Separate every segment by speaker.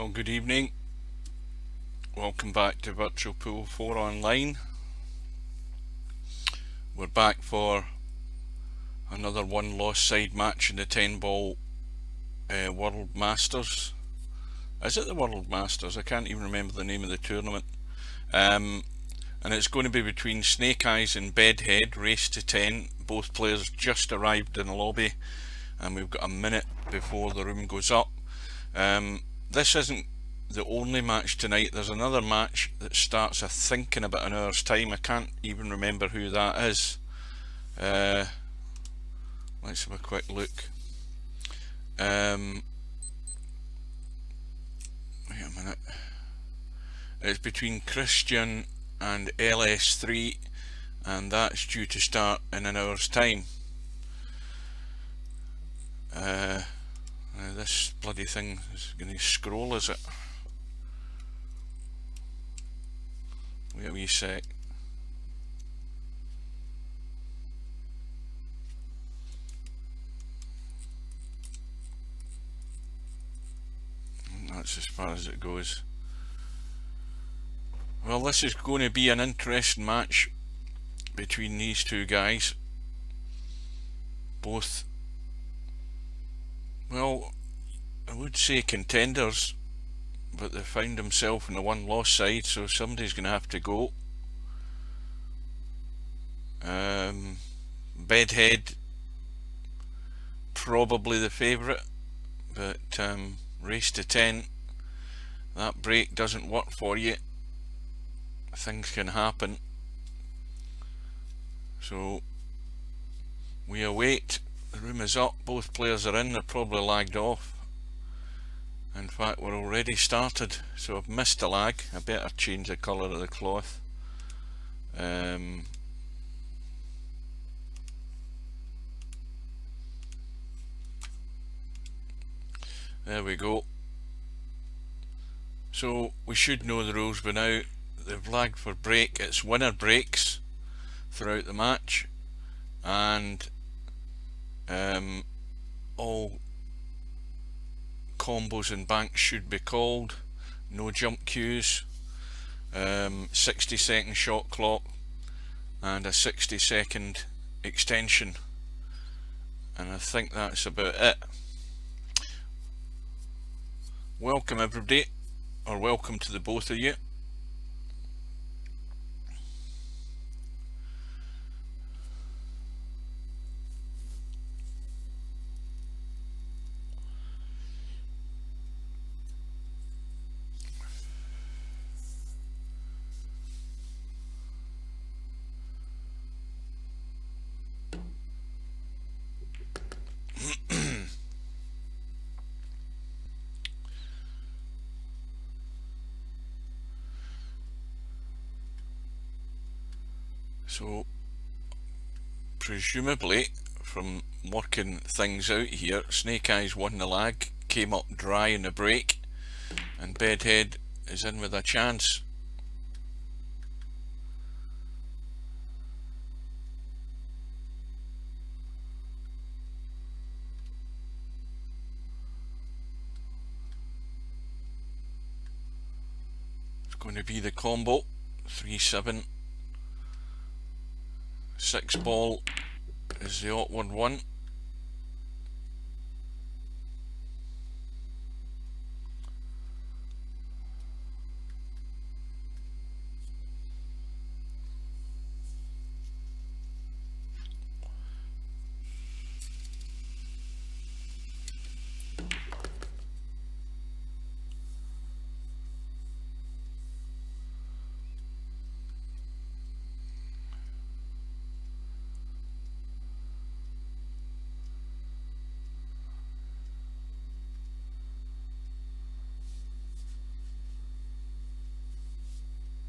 Speaker 1: Well, good evening. Welcome back to Virtual Pool 4 Online. We're back for another one lost side match in the 10 ball World Masters. Is it the World Masters? I can't even remember the name of the tournament. And it's going to be between Snake Eyes and Bedhead, race to 10. Both players just arrived in the lobby and we've got a minute before the room goes up. This isn't the only match tonight. There's another match that starts, I think, in about an hour's time. I can't even remember who that is. Let's have a quick look. Wait a minute. It's between Christian and LS3, and that's due to start in an hour's time. This bloody thing is going to scroll, is it? Wait a wee sec. That's as far as it goes. Well, this is going to be an interesting match between these two guys. Both, well, I would say contenders, but they found themselves in the one lost side, so somebody's going to have to go. Bedhead, probably the favourite, but race to 10, that break doesn't work for you. Things can happen. So we await. The room is up, both players are in, they're probably lagged off. In fact, we're already started, so I've missed a lag. I better change the colour of the cloth. There we go. So we should know the rules by now. They've lagged for break. It's winner breaks throughout the match, and all combos and banks should be called. No jump queues. 60-second shot clock and a 60-second extension, and I think that's about it. Welcome everybody, or welcome to the both of you. So presumably, from working things out here, Snake Eyes won the lag, came up dry in the break, and Bedhead is in with a chance. It's going to be the combo 3-7. 6 ball is the awkward one.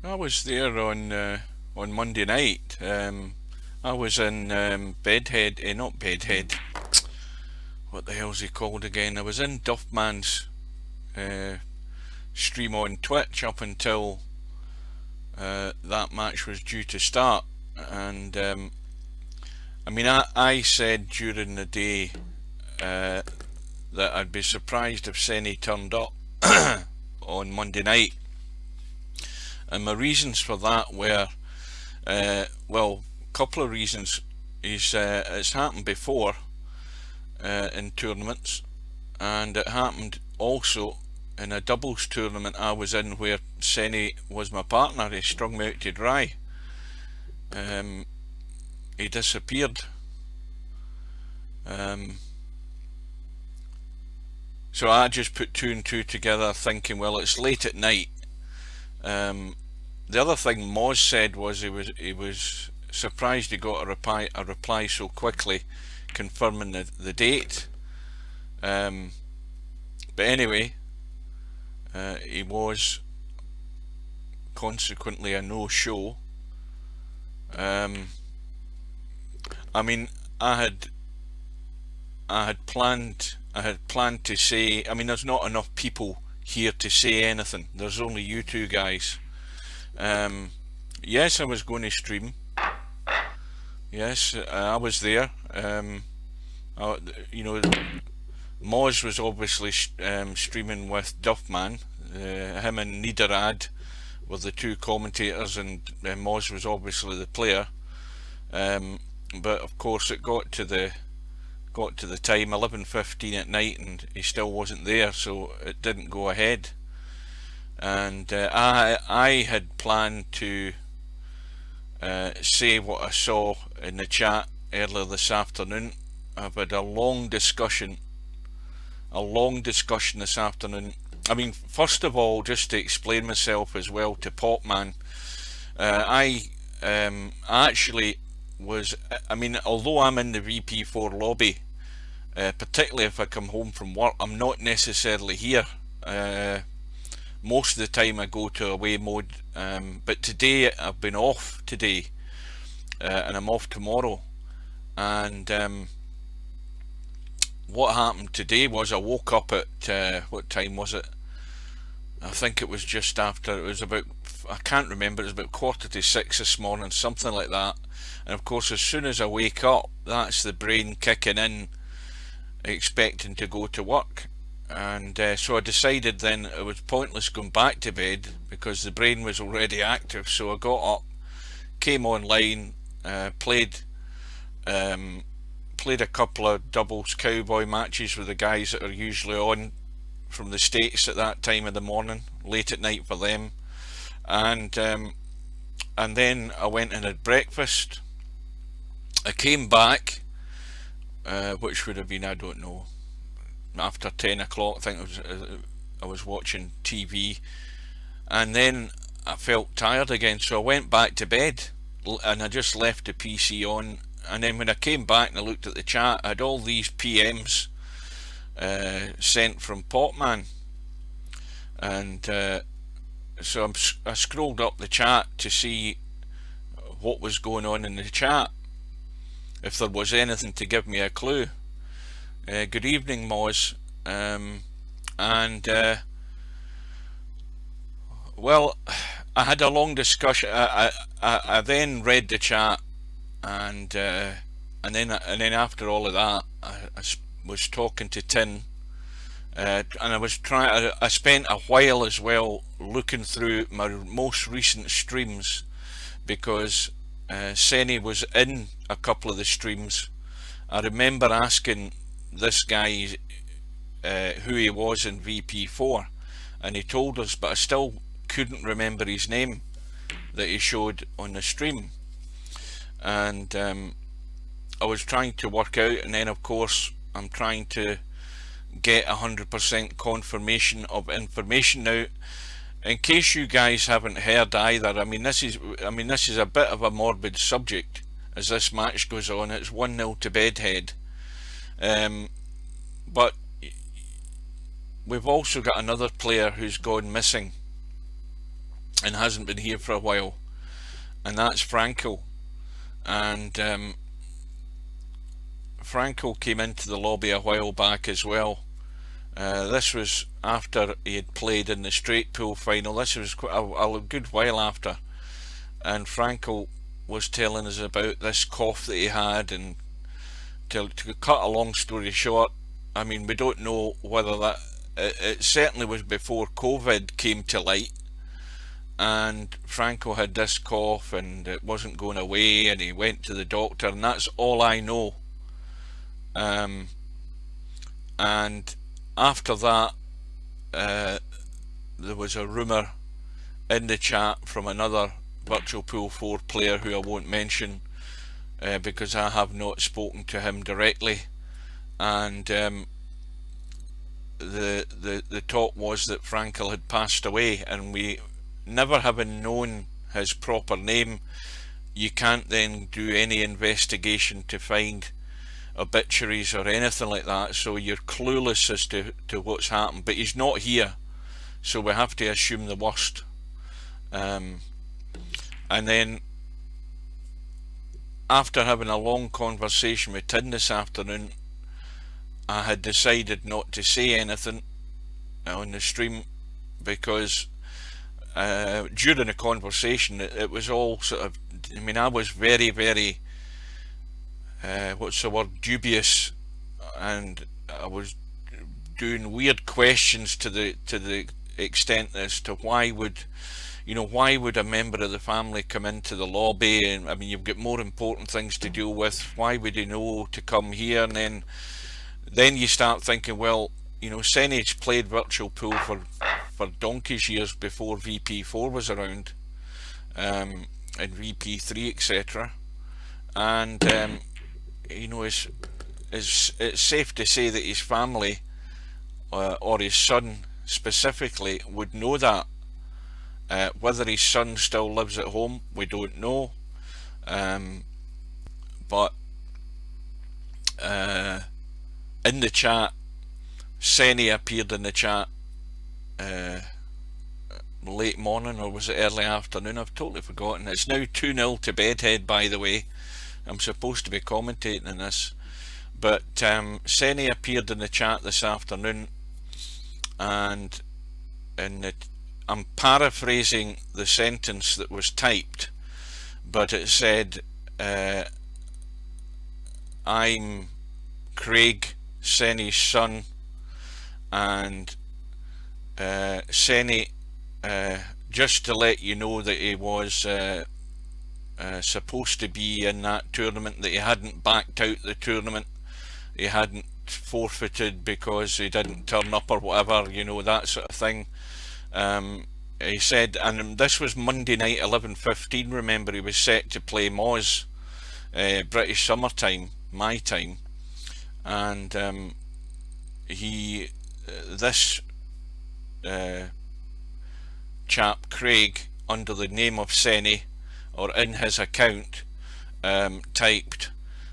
Speaker 1: I was there on Monday night. I was in Bedhead, not Bedhead. What the hell's he called again? I was in Duffman's stream on Twitch up until that match was due to start, and I mean, I said during the day that I'd be surprised if Senny turned up. on Monday night. And my reasons for that were, well, a couple of reasons. It's happened before in tournaments, and it happened also in a doubles tournament I was in where Senny was my partner. He strung me out to dry. He disappeared. So I just put two and two together, thinking, well, it's late at night. The other thing Moz said was he was surprised he got a reply so quickly, confirming the date. But anyway, he was consequently a no-show. I mean, I had planned to say, I mean, there's not enough people here to say anything. There's only you two guys. Yes, I was going to stream. Yes, I was there. You know, Moz was obviously streaming with Duffman. Him and Niederad were the two commentators, and Moz was obviously the player. But of course, it got to the time 11:15 at night, and he still wasn't there, so it didn't go ahead. And I had planned to say what I saw in the chat earlier this afternoon. I've had a long discussion this afternoon. I mean, first of all, just to explain myself as well to Popman, I actually was, I mean, although I'm in the VP4 lobby, particularly if I come home from work, I'm not necessarily here. Most of the time I go to away mode, but today I've been off today, and I'm off tomorrow. And what happened today was I woke up at, what time was it? I think it was just after, it was about, I can't remember, it was about 5:45 this morning, something like that. And of course, as soon as I wake up, that's the brain kicking in, expecting to go to work. And so I decided then it was pointless going back to bed because the brain was already active. So I got up, came online, played a couple of doubles cowboy matches with the guys that are usually on from the States at that time of the morning, late at night for them. And then I went and had breakfast. I came back, which would have been, I don't know, after 10 o'clock. I think I was watching TV, and then I felt tired again, so I went back to bed, and I just left the PC on. And then when I came back and I looked at the chat, I had all these PMs sent from Popman, and so I scrolled up the chat to see what was going on in the chat, if there was anything to give me a clue. Good evening, Moz. Well, I had a long discussion. I then read the chat, and then after all of that, I was talking to Tin, and I spent a while as well looking through my most recent streams, because Senny was in a couple of the streams. I remember asking this guy who he was in VP4, and he told us, but I still couldn't remember his name that he showed on the stream. And I was trying to work out, and then of course I'm trying to get 100% confirmation of information. Now, in case you guys haven't heard either, I mean this is a bit of a morbid subject as this match goes on. It's 1-0 to Bedhead, but we've also got another player who's gone missing and hasn't been here for a while, and that's Franco. And Franco came into the lobby a while back as well. This was after he had played in the straight pool final. This was quite a good while after, and Franco was telling us about this cough that he had. And to cut a long story short, I mean, we don't know whether it certainly was before COVID came to light, and Franco had this cough and it wasn't going away, and he went to the doctor, and that's all I know. Um, and after that, there was a rumour in the chat from another Virtual Pool 4 player who I won't mention, because I have not spoken to him directly, and the talk was that Frankel had passed away, and we, never having known his proper name, you can't then do any investigation to find obituaries or anything like that, so you're clueless as to what's happened. But he's not here, so we have to assume the worst. And then, after having a long conversation with Tin this afternoon, I had decided not to say anything on the stream, because during the conversation it was all sort of, I mean, I was very, very what's the word, dubious, and I was doing weird questions to the extent as to why would a member of the family come into the lobby, and I mean, you've got more important things to deal with, why would he know to come here? And then you start thinking, well, Senny's played Virtual Pool for donkey's years before VP4 was around, and VP3, etc. And it's safe to say that his family, or his son specifically, would know that. Whether his son still lives at home, we don't know. But in the chat, Senny appeared in the chat late morning, or was it early afternoon? I've totally forgotten. It's now 2-0 to Bedhead, by the way. I'm supposed to be commentating on this, but Senny appeared in the chat this afternoon, and I'm paraphrasing the sentence that was typed, but it said, I'm Craig, Senny's son, and Senny, just to let you know that he was supposed to be in that tournament, that he hadn't backed out the tournament, he hadn't forfeited because he didn't turn up or whatever, that sort of thing. He said, and this was Monday night, 11:15, remember, he was set to play Moz, British summertime, my time, and this chap Craig, under the name of Senny, or in his account, typed,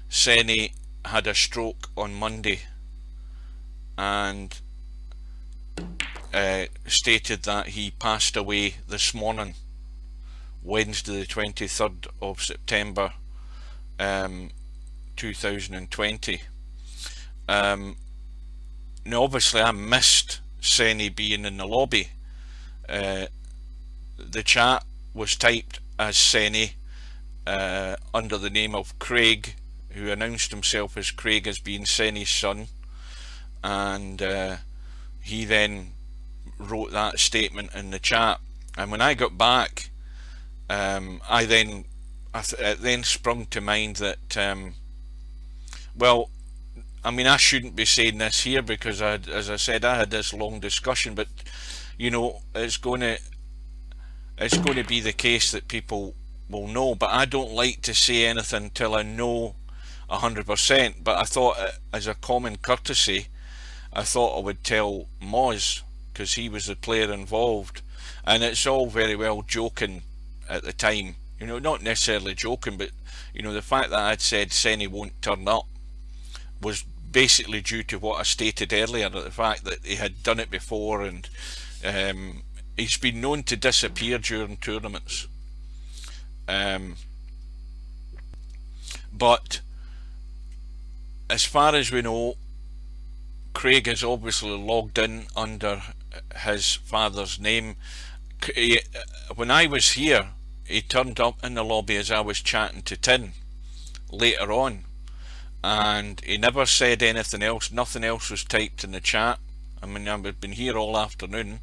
Speaker 1: Senny had a stroke on Monday, and stated that he passed away this morning, Wednesday the 23rd of September 2020. Now obviously I missed Senny being in the lobby. The chat was typed as Senny, under the name of Craig, who announced himself as Craig as being Senny's son, and he then wrote that statement in the chat. And when I got back, it then sprung to mind that well, I mean, I shouldn't be saying this here because as I said, I had this long discussion, but it's going to be the case that people will know, but I don't like to say anything till I know 100%. But I thought, as a common courtesy, I thought I would tell Moz, because he was the player involved, and it's all very well joking at the time, not necessarily joking, but the fact that I'd said Senny won't turn up was basically due to what I stated earlier, the fact that he had done it before, and he's been known to disappear during tournaments. But as far as we know, Craig is obviously logged in under his father's name. When I was here, he turned up in the lobby as I was chatting to Tin later on, and he never said anything else. Nothing else was typed in the chat. I mean, I've been here all afternoon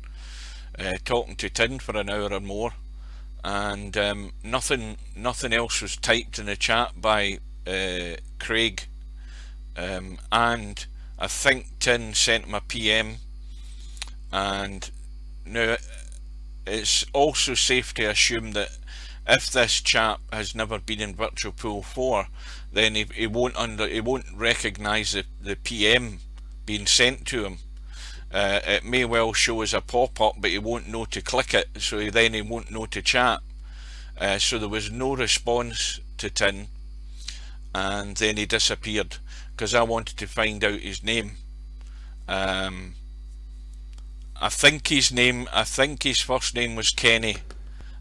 Speaker 1: talking to Tin for an hour or more, and nothing else was typed in the chat by Craig, and I think Tin sent him a PM. And now it's also safe to assume that if this chap has never been in Virtual Pool 4, then he won't recognise the PM being sent to him. It may well show as a pop-up, but he won't know to click it, so then he won't know to chat. So there was no response to Tin, and then he disappeared because I wanted to find out his name. I think his first name was Kenny,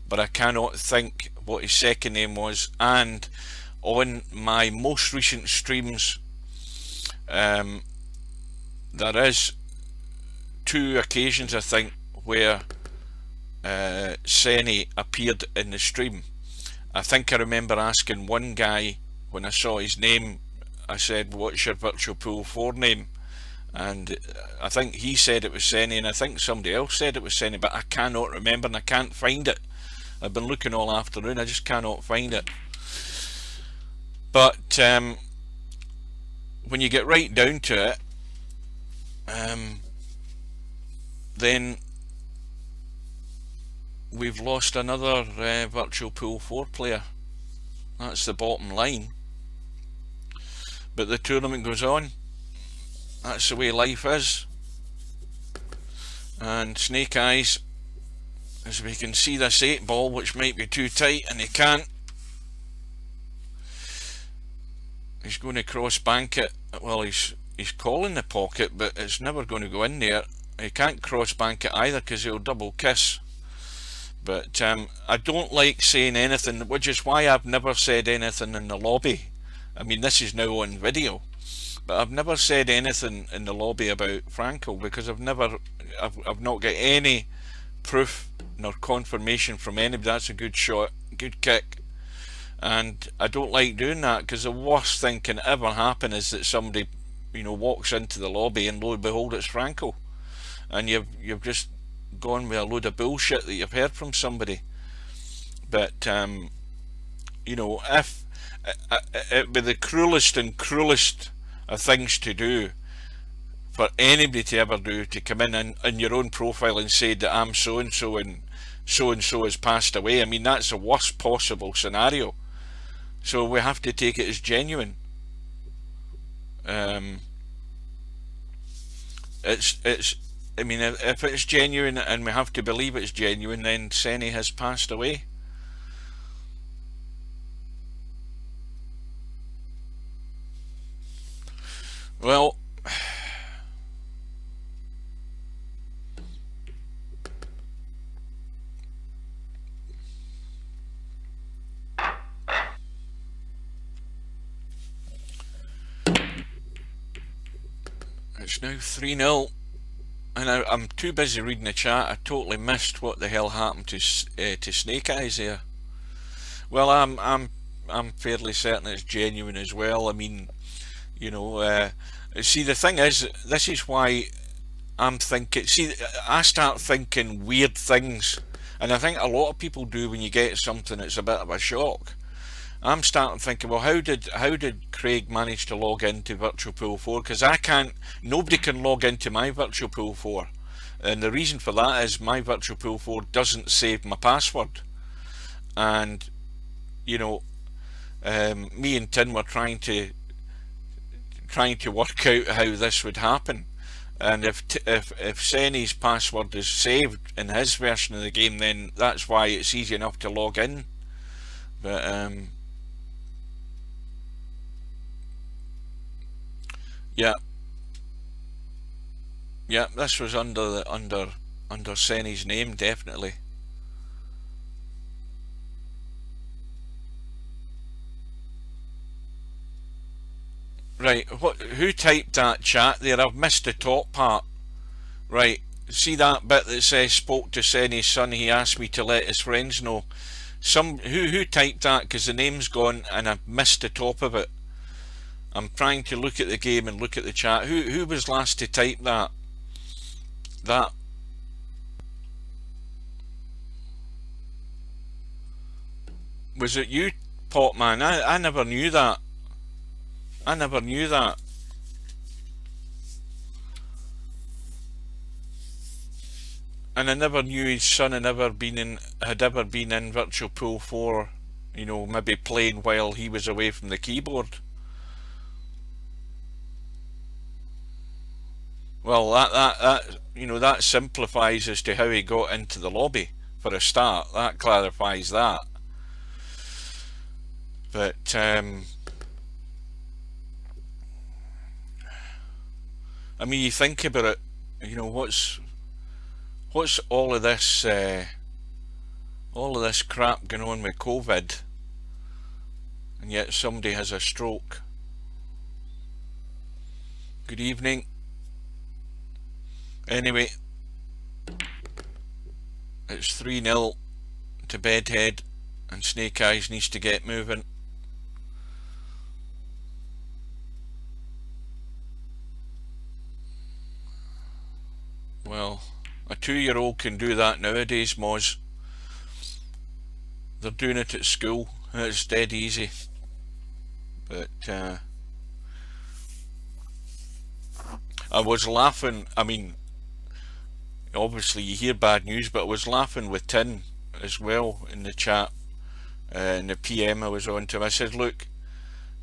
Speaker 1: but I cannot think what his second name was. And on my most recent streams, there is 2 occasions, I think, where Senny appeared in the stream. I think I remember asking one guy when I saw his name, I said, "What's your Virtual Pool 4 name?" And I think he said it was Senny, and I think somebody else said it was Senny, but I cannot remember and I can't find it. I've been looking all afternoon, I just cannot find it. But when you get right down to it, then we've lost another Virtual Pool 4 player. That's the bottom line. But the tournament goes on. That's the way life is. And Snake Eyes, as we can see this 8 ball, which might be too tight, and he can't. He's going to cross bank it. Well, he's calling the pocket, but it's never going to go in there. He can't cross bank it either because he'll double kiss. But I don't like saying anything, which is why I've never said anything in the lobby. I mean, this is now on video, but I've never said anything in the lobby about Franco because I've not got any proof nor confirmation from anybody. That's a good shot, good kick, and I don't like doing that because the worst thing can ever happen is that somebody, walks into the lobby and lo and behold it's Franco, and you've just gone with a load of bullshit that you've heard from somebody. But if it'd be the cruelest of things to do for anybody to ever do, to come in your own profile and say that I'm so and so has passed away. I mean, that's the worst possible scenario, so we have to take it as genuine. I mean, if it's genuine and we have to believe it's genuine, then Senny has passed away. Well, it's now 3-0. And I'm too busy reading the chat. I totally missed what the hell happened to Snake Eyes there. Well, I'm fairly certain it's genuine as well. I mean, see, the thing is, this is why I'm thinking. See, I start thinking weird things, and I think a lot of people do when you get something that's a bit of a shock. I'm starting thinking, well, how did Craig manage to log into Virtual Pool 4? Because nobody can log into my Virtual Pool 4. And the reason for that is my Virtual Pool 4 doesn't save my password. And, me and Tin were trying to work out how this would happen. And if Senny's password is saved in his version of the game, then that's why it's easy enough to log in. But, yeah, this was under Senny's name, definitely. Right, who typed that chat there? I've missed the top part. Right, see that bit that says spoke to Senny's son, he asked me to let his friends know. Who typed that, because the name's gone and I've missed the top of it. I'm trying to look at the game and look at the chat. Who was last to type that? that was it you, Potman? I never knew that. I never knew that. And I never knew his son had ever been in Virtual Pool 4, you know, maybe playing while he was away from the keyboard. Well, that you know, that simplifies as to how he got into the lobby for a start. That clarifies that. But I mean, you think about it. You know, what's all of this crap going on with COVID, and yet somebody has a stroke. Good evening. Anyway, it's 3-0 to Bedhead, and Snake Eyes needs to get moving. Well, a 2-year-old can do that nowadays, Moz. They're doing it at school, and it's dead easy. But I was laughing. I mean, obviously you hear bad news, but I was laughing with Tin as well in the chat, in the PM I was on to him. I said, look,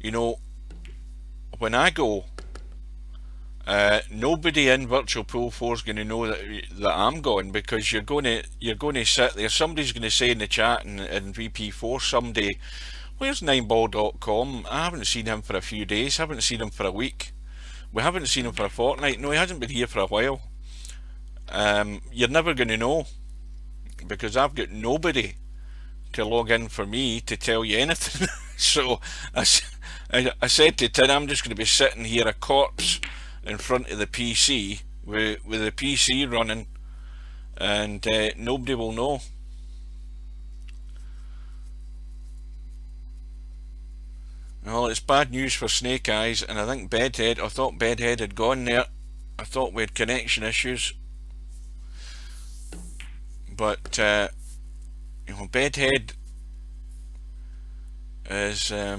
Speaker 1: you know, when I go, nobody in Virtual Pool 4 is going to know that I'm going, because you're going to sit there. Somebody's going to say in the chat in VP4 someday, where's nineball.com? I haven't seen him for a few days, haven't seen him for a week, we haven't seen him for a fortnight. No, he hasn't been here for a while. You're never going to know, because I've got nobody to log in for me to tell you anything. So I said to Tin, I'm just going to be sitting here a corpse in front of the PC with the PC running, and nobody will know. Well, it's bad news for Snake Eyes, and I think Bedhead, I thought Bedhead had gone there. I thought we had connection issues. But, you know, Bedhead is, I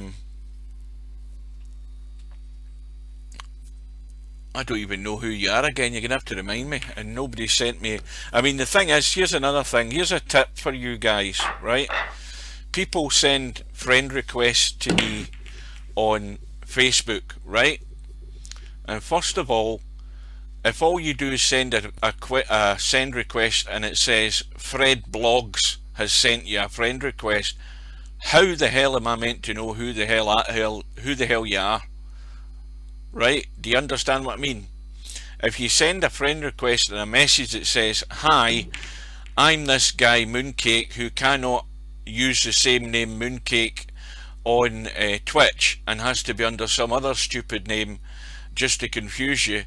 Speaker 1: don't even know who you are again. You're going to have to remind me. And nobody sent me. I mean, the thing is, here's another thing. Here's a tip for you guys, right? People send friend requests to me on Facebook, right? And first of all, if all you do is send a send request and it says Fred Blogs has sent you a friend request, how the hell am I meant to know who the hell you are? Right? Do you understand what I mean? If you send a friend request and a message that says, hi, I'm this guy Mooncake who cannot use the same name Mooncake on Twitch and has to be under some other stupid name just to confuse you,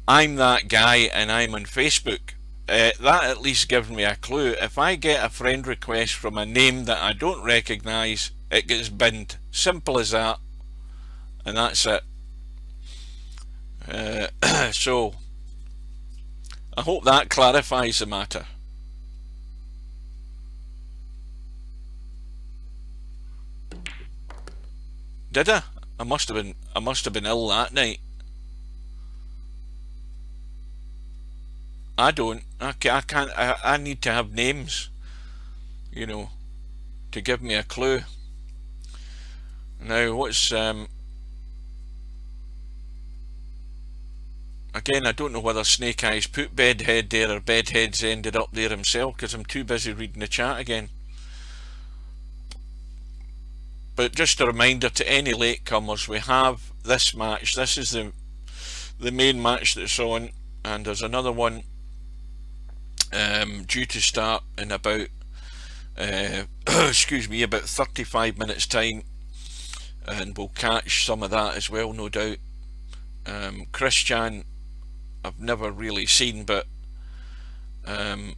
Speaker 1: I'm that guy and I'm on Facebook. That at least gives me a clue. If I get a friend request from a name that I don't recognise, it gets binned. Simple as that. And that's it. So I hope that clarifies the matter. Did I? I must have been ill that night. I don't. I can't. I need to have names, you know, to give me a clue. Now, what's again? I don't know whether Snake Eyes put Bedhead there or Bedhead's ended up there himself, because I'm too busy reading the chat again. But just a reminder to any latecomers, we have this match. This is the main match that's on, and there's another one due to start in about excuse me, about 35 minutes time, and we'll catch some of that as well, no doubt. Christian I've never really seen, but in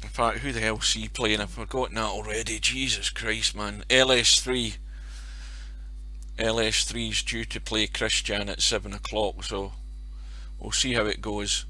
Speaker 1: fact, who the hell's he playing? I've forgotten that already. Jesus Christ, man. LS3 is due to play Christian at 7 o'clock, so we'll see how it goes.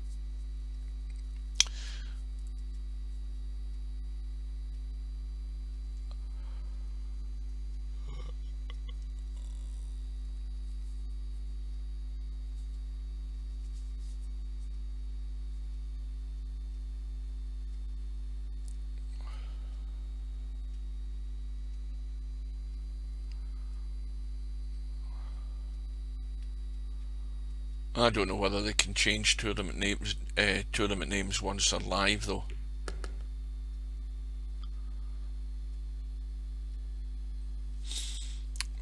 Speaker 1: I don't know whether they can change tournament names once they're live though.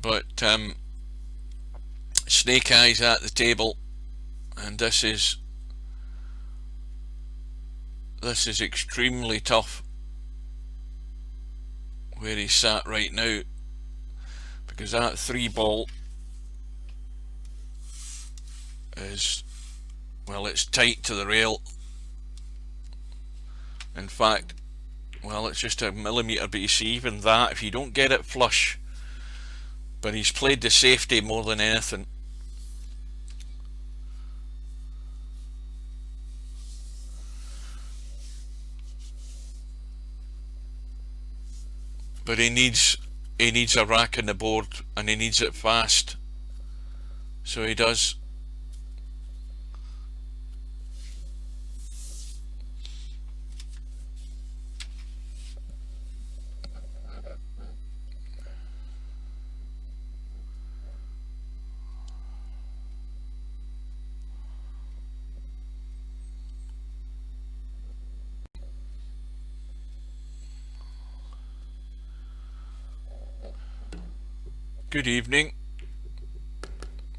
Speaker 1: But Snake Eyes at the table, and this is extremely tough where he's sat right now, because that 3-ball is, well, it's tight to the rail. In fact, well, it's just a millimetre, but you see, even that, if you don't get it flush, but he's played the safety more than anything. But he needs a rack in the board, and he needs it fast, so he does. Good evening.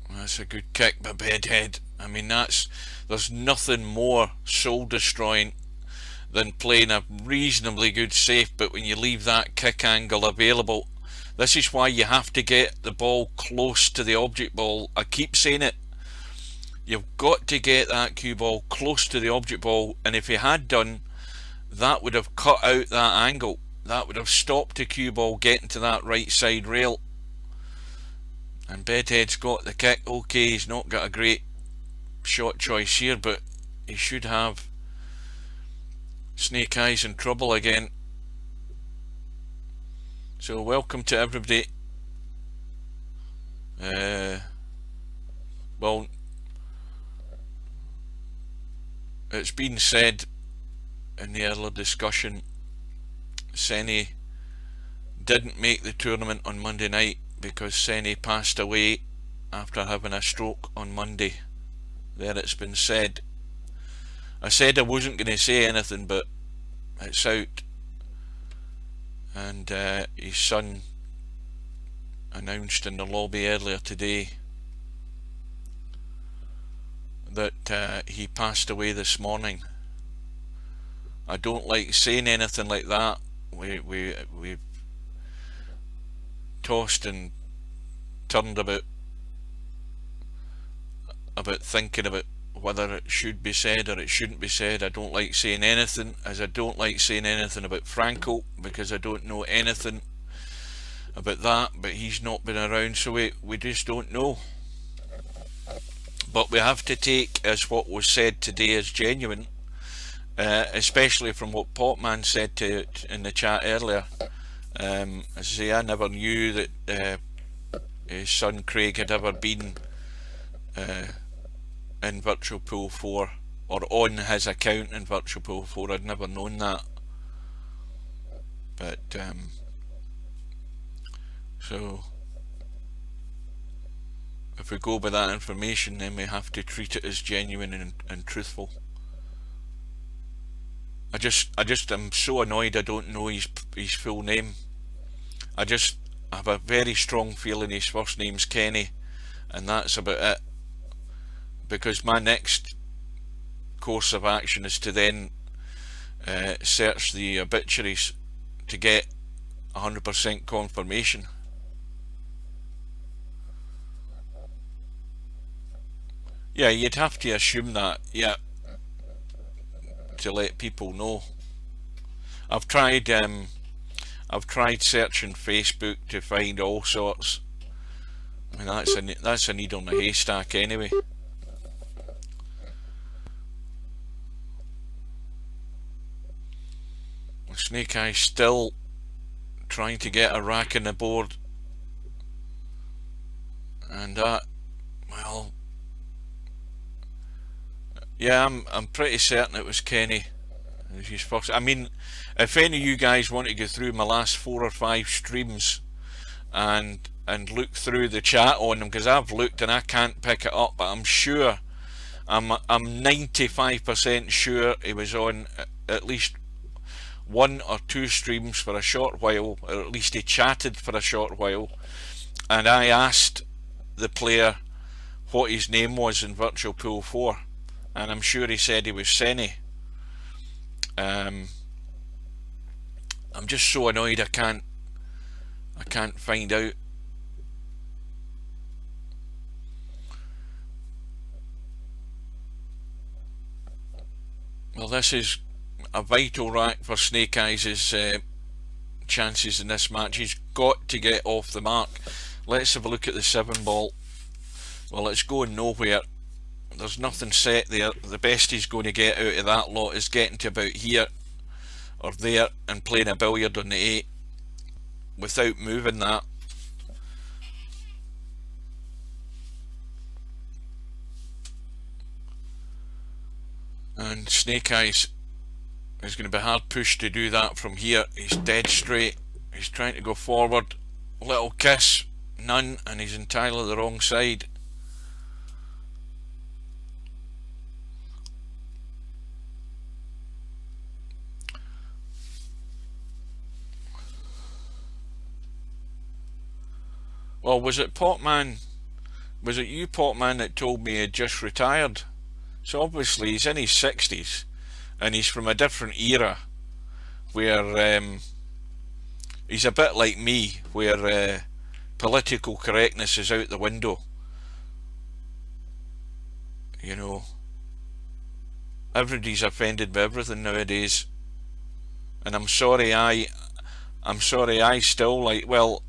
Speaker 1: That's a good kick by Bedhead. I mean, there's nothing more soul destroying than playing a reasonably good safe, but when you leave that kick angle available, this is why you have to get the ball close to the object ball. I keep saying it. You've got to get that cue ball close to the object ball, and if you had done, that would have cut out that angle. That would have stopped the cue ball getting to that right side rail. And Bedhead's got the kick. Okay, he's not got a great shot choice here, but he should have. Snake Eyes in trouble again. So welcome to everybody. Well, it's been said in the earlier discussion, Senny didn't make the tournament on Monday night because Senny passed away after having a stroke on Monday. There it's been said. I said I wasn't going to say anything, but it's out. And his son announced in the lobby earlier today that he passed away this morning. I don't like saying anything like that. We've tossed and turned about thinking about whether it should be said or it shouldn't be said. I don't like saying anything, as I don't like saying anything about Franco, because I don't know anything about that, but he's not been around, so we just don't know. But we have to take as what was said today as genuine, especially from what Popman said in the chat earlier. As I say, I never knew that his son Craig had ever been in Virtual Pool 4 or on his account in Virtual Pool 4. I'd never known that. But so if we go by that information, then we have to treat it as genuine and truthful. I just am so annoyed I don't know his full name. I just have a very strong feeling his first name's Kenny, and that's about it. Because my next course of action is to then search the obituaries to get 100% confirmation. Yeah, you'd have to assume that, yeah, to let people know. I've tried searching Facebook to find all sorts. I mean, that's a needle in a haystack anyway. Snake Eyes still trying to get a rack in the board, and that, well, yeah, I'm pretty certain it was Kenny. I mean, if any of you guys want to go through my last 4 or 5 streams and look through the chat on them, because I've looked and I can't pick it up, but I'm sure, I'm 95% sure he was on at least 1 or 2 streams for a short while, or at least he chatted for a short while, and I asked the player what his name was in Virtual Pool 4, and I'm sure he said he was Senny. I'm just so annoyed I can't find out. Well, this is a vital rack for Snake Eyes' chances in this match. He's got to get off the mark. Let's have a look at the 7 ball. Well, it's going nowhere. There's nothing set there. The best he's going to get out of that lot is getting to about here or there and playing a billiard on the 8 without moving that. And Snake Eyes is going to be hard pushed to do that from here. He's dead straight. He's trying to go forward. Little kiss, none, and he's entirely the wrong side. Well, was it Potman? Was it you, Potman, that told me he had just retired? So obviously he's in his 60s, and he's from a different era, where he's a bit like me, where political correctness is out the window. You know, everybody's offended by everything nowadays, and I'm sorry I still like, well,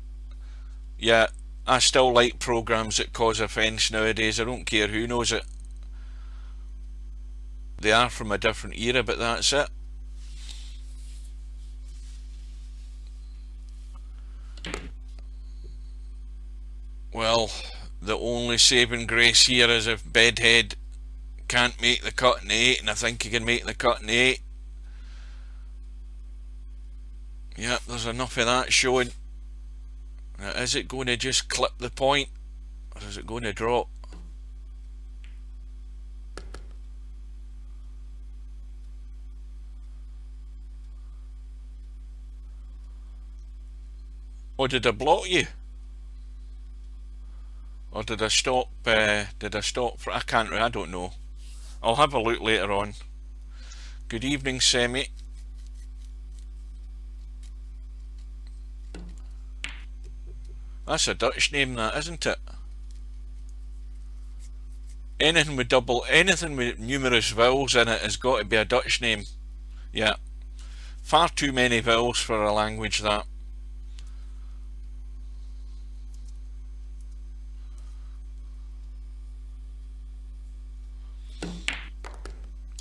Speaker 1: yeah, I still like programs that cause offence nowadays. I don't care who knows it. They are from a different era, but that's it. Well, the only saving grace here is if Bedhead can't make the cut in the 8, and I think he can make the cut in the 8. Yep, there's enough of that showing. Now, is it going to just clip the point, or is it going to drop? Or did I block you? Or did I stop? For? I don't know. I'll have a look later on. Good evening, Semi. That's a Dutch name, that, isn't it? Anything with numerous vowels in it has got to be a Dutch name. Yeah. Far too many vowels for a language, that.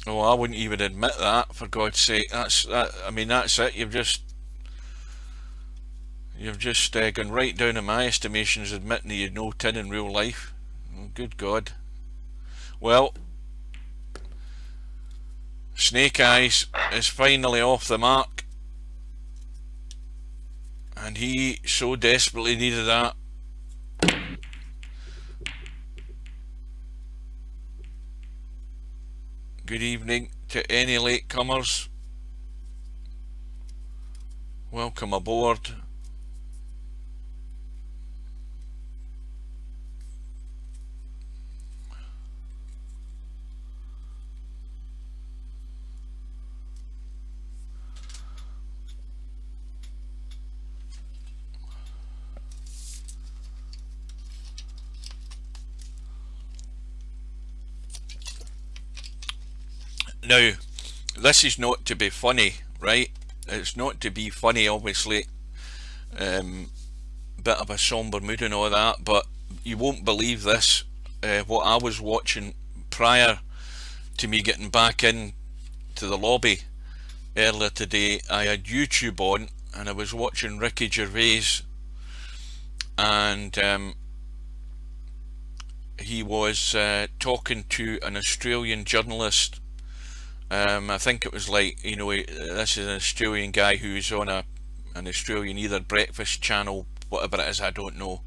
Speaker 1: Oh, I wouldn't even admit that, for God's sake. I mean, that's it. You've just gone right down in my estimations, admitting that you know tin in real life. Oh, good God. Well, Snake Eyes is finally off the mark, and he so desperately needed that. Good evening to any latecomers. Welcome aboard. Now, this is not to be funny, right? It's not to be funny, obviously. Bit of a somber mood and all that, but you won't believe this. What I was watching prior to me getting back in to the lobby. earlier today, I had YouTube on and I was watching Ricky Gervais, and he was talking to an Australian journalist. I think it was like, this is an Australian guy who's on an Australian either breakfast channel, whatever it is, I don't know.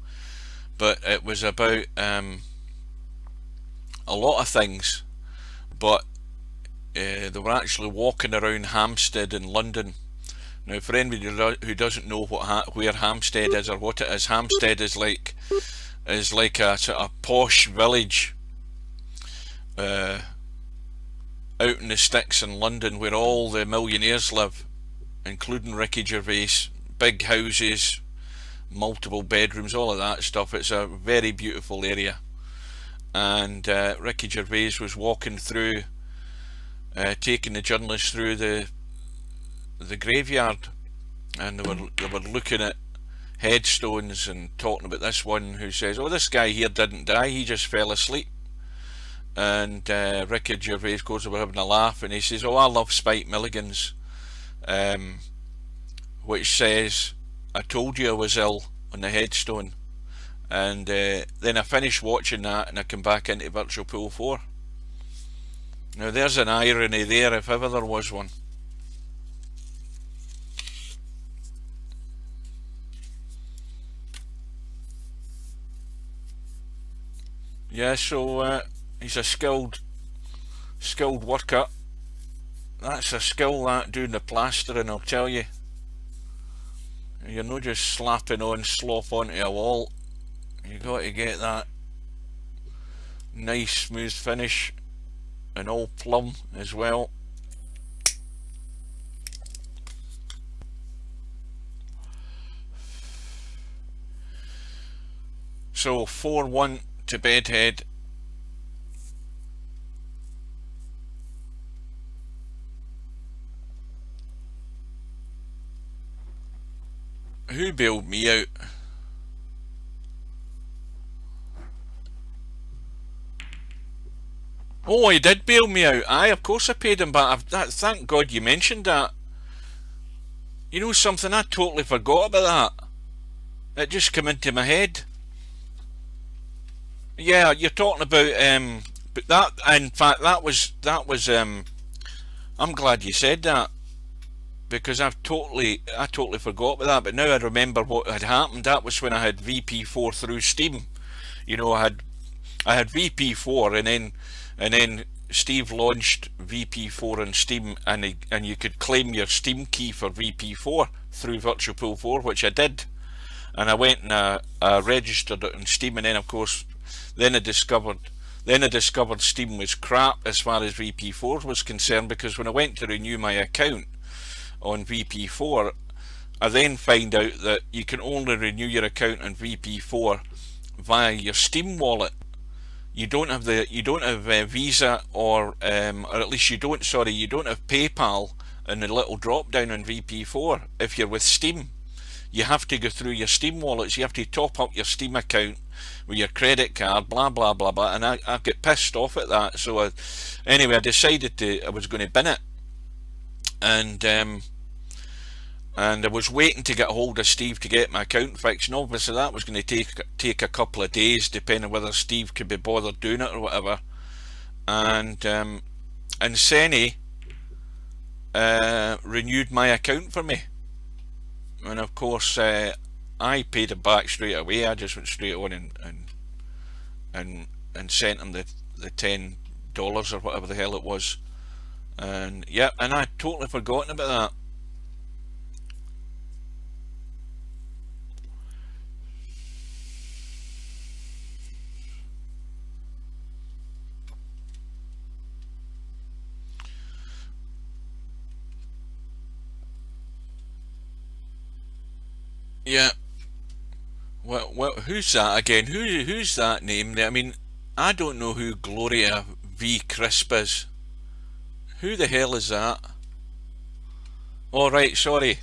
Speaker 1: But it was about a lot of things, but they were actually walking around Hampstead in London. Now, for anybody who doesn't know where Hampstead is or what it is, Hampstead is like a sort of posh village out in the sticks in London, where all the millionaires live, including Ricky Gervais. Big houses, multiple bedrooms, all of that stuff. It's a very beautiful area. And Ricky Gervais was walking through, taking the journalists through the graveyard, and they were looking at headstones and talking about this one who says, "Oh, this guy here didn't die, he just fell asleep." And Ricky Gervais goes, we're having a laugh, and he says, "Oh, I love Spike Milligan's, which says, 'I told you I was ill,' on the headstone." And then I finished watching that and I come back into Virtual Pool 4. Now there's an irony there, if ever there was one. Yeah, so he's a skilled worker. That's a skill, that, doing the plastering, I'll tell you. You're not just slapping on slop onto a wall. You got to get that nice smooth finish, and all plumb as well. So 4-1 to Bedhead. Who bailed me out? Oh, he did bail me out. Aye, of course I paid him, but thank God you mentioned that. You know something, I totally forgot about that. It just came into my head. Yeah, you're talking about but that, in fact, that was I'm glad you said that, because I totally forgot about that. But now I remember what had happened. That was when I had VP4 through Steam. I had VP4, and then Steve launched VP4 on Steam, and you could claim your Steam key for VP4 through Virtual Pool 4, which I did. And I went and I registered it on Steam, and then of course then I discovered Steam was crap as far as VP4 was concerned, because when I went to renew my account on VP4, I then find out that you can only renew your account on VP4 via your Steam wallet. You don't have Visa, or at least you don't have PayPal in the little drop down on VP4 if you're with Steam. You have to go through your Steam wallets. You have to top up your Steam account with your credit card, blah blah blah blah. And I get pissed off at that. So anyway, I decided I was going to bin it, and I was waiting to get a hold of Steve to get my account fixed. And obviously that was going to take a couple of days, depending on whether Steve could be bothered doing it or whatever. And Senny renewed my account for me. And of course I paid him back straight away. I just went straight on and sent him the $10 or whatever the hell it was. And yeah, and I'd totally forgotten about that. Yeah. Well, who's that again? Who's that name? I mean, I don't know who Gloria V. Crisp is. Who the hell is that? Oh, right, sorry.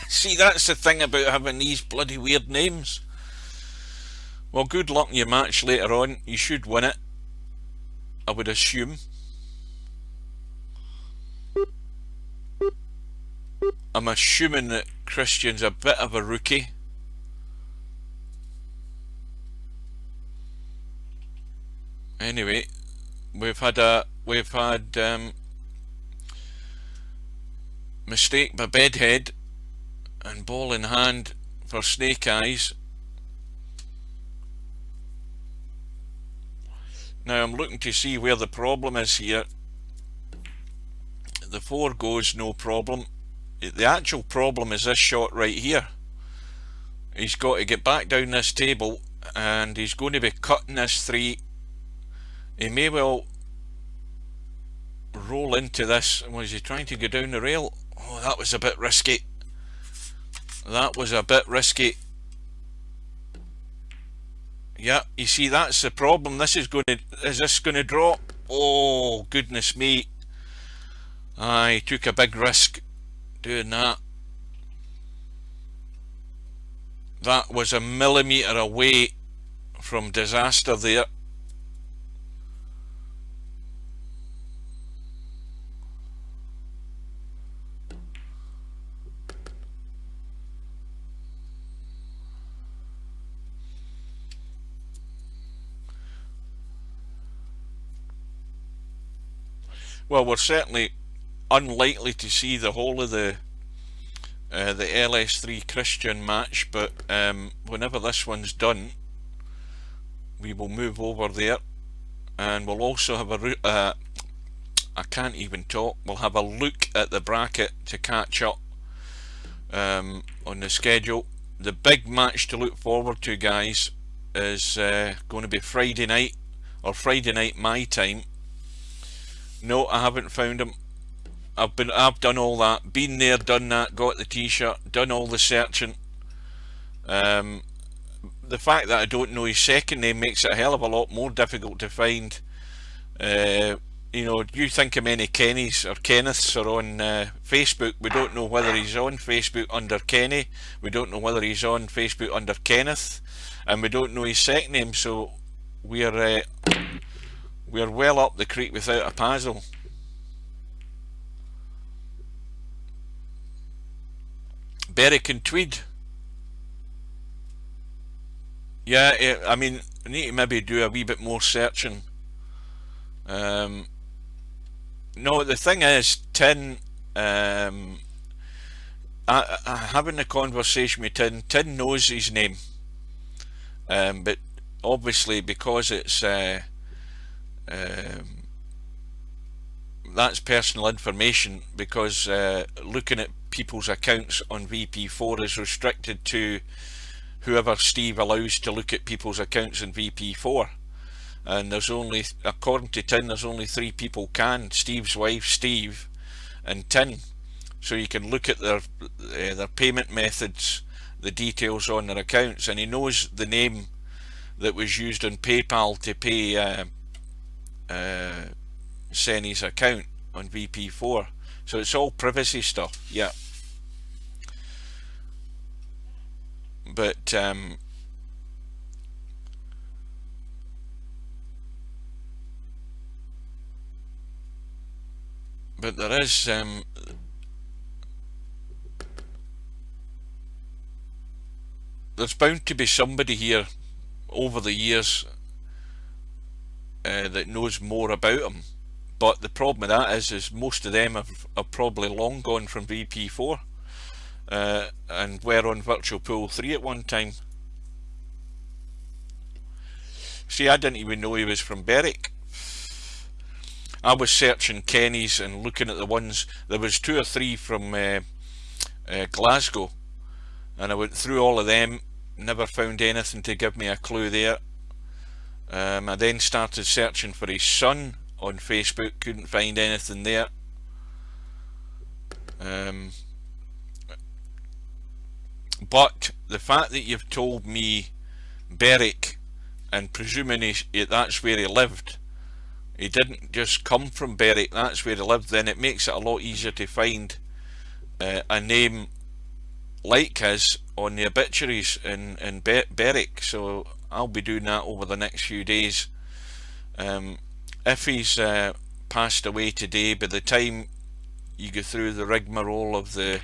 Speaker 1: See, that's the thing about having these bloody weird names. Well, good luck in your match later on. You should win it, I would assume. I'm assuming that Christian's a bit of a rookie. Anyway, we've had mistake by Bedhead, and ball in hand for Snake Eyes. Now I'm looking to see where the problem is here. The 4 goes, no problem. The actual problem is this shot right here. He's got to get back down this table, and he's going to be cutting this 3. He may well roll into this. Was he trying to go down the rail? Oh, that was a bit risky. That was a bit risky. Yeah, you see, that's the problem. Is this going to drop? Oh, goodness me. I took a big risk doing that. That was a millimetre away from disaster there. Well, we're certainly unlikely to see the whole of the LS3 Christian match, but whenever this one's done, we will move over there, and we'll also have I can't even talk. We'll have a look at the bracket to catch up on the schedule. The big match to look forward to, guys, is going to be Friday night, or Friday night my time. No, I haven't found him. I've done all that, been there, done that, got the t-shirt, done all the searching. The fact that I don't know his second name makes it a hell of a lot more difficult to find. You know, do you think how many Kennys or Kenneths are on Facebook? We don't know whether he's on Facebook under Kenny, we don't know whether he's on Facebook under Kenneth, and we don't know his second name, so we're well up the creek without a paddle. Berwick and Tweed. Yeah, I mean, I need to maybe do a wee bit more searching. No, the thing is, Tin, having a conversation with Tin knows his name, but obviously because it's that's personal information, because looking at people's accounts on VP4 is restricted to whoever Steve allows to look at people's accounts in VP4, and there's only, according to Tin, there's only 3 people can: Steve's wife, Steve, and Tin. So you can look at their payment methods, the details on their accounts, and he knows the name that was used on PayPal to pay Senny's account on VP4. So it's all privacy stuff, yeah. But there is there's bound to be somebody here over the years that knows more about him. But the problem with that is most of them are probably long gone from VP4 and were on Virtual Pool 3 at one time. See, I didn't even know he was from Berwick. I was searching Kenny's and looking at the ones, there was 2 or 3 from Glasgow, and I went through all of them, never found anything to give me a clue there. I then started searching for his son on Facebook, couldn't find anything there. But the fact that you've told me Berwick, and presuming that's where he lived, he didn't just come from Berwick, that's where he lived, then it makes it a lot easier to find a name like his on the obituaries in Berwick. So I'll be doing that over the next few days. If he's passed away today, by the time you go through the rigmarole of the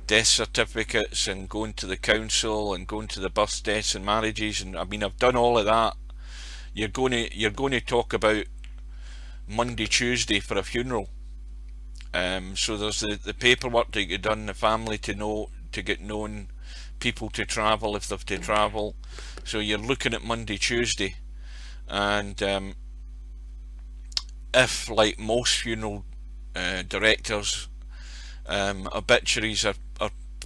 Speaker 1: death certificates and going to the council and going to the births, deaths and marriages, and I mean I've done all of that. You're going to talk about Monday, Tuesday for a funeral. So there's the paperwork to get done, the family to get known, people to travel if they've to travel. So you're looking at Monday, Tuesday, and if, like most funeral directors, obituaries are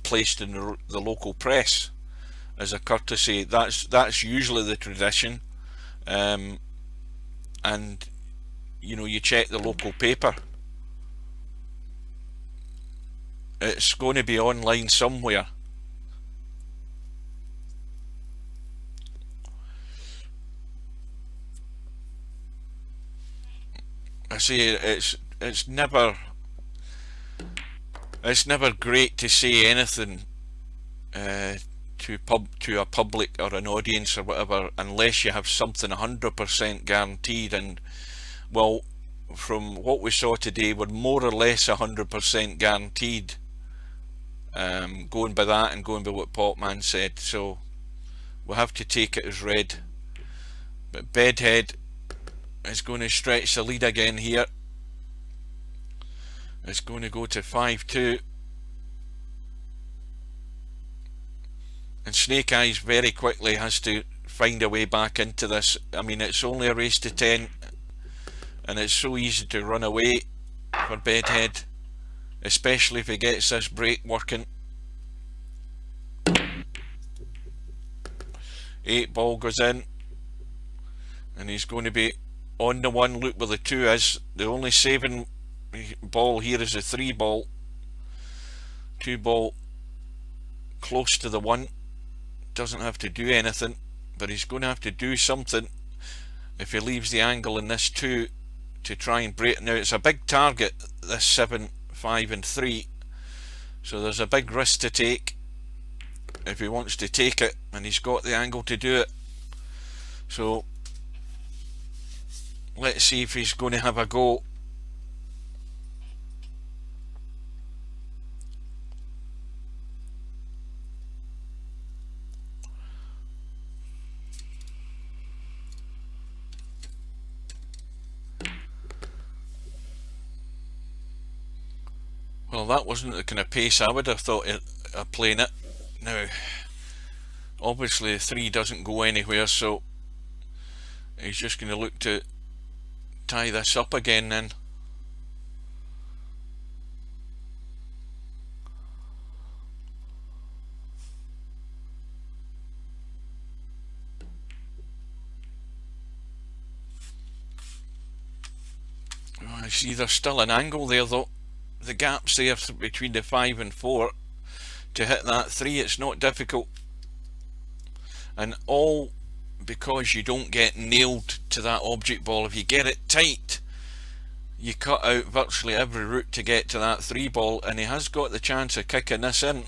Speaker 1: placed in the local press as a courtesy, that's usually the tradition, and you know, you check the local paper. It's going to be online somewhere. I say it's never great to say anything to a public or an audience or whatever unless you have something 100% guaranteed. And well, from what we saw today, we're more or less 100% guaranteed. Going by that and going by what Potman said, so we'll have to take it as read. But Bedhead is going to stretch the lead again here. It's going to go to 5-2, and Snake Eyes very quickly has to find a way back into this. I mean, it's only a race to 10, and it's so easy to run away for Bedhead, especially if he gets this break working. 8 ball goes in, and he's going to be on the 1. Look where the 2 is. The only saving ball here is the 3 ball. 2 ball close to the 1. Doesn't have to do anything, but he's going to have to do something if he leaves the angle in this 2 to try and break. Now it's a big target, this 7, 5 and 3, so there's a big risk to take if he wants to take it, and he's got the angle to do it. So let's see if he's going to have a go. Well, that wasn't the kind of pace I would have thought of playing it. Now, obviously the 3 doesn't go anywhere, so he's just going to look to tie this up again then. I see there's still an angle there though. The gap's there between the 5 and 4. To hit that 3, it's not difficult, and all because you don't get nailed to that object ball. If you get it tight, you cut out virtually every route to get to that 3 ball, and he has got the chance of kicking this in.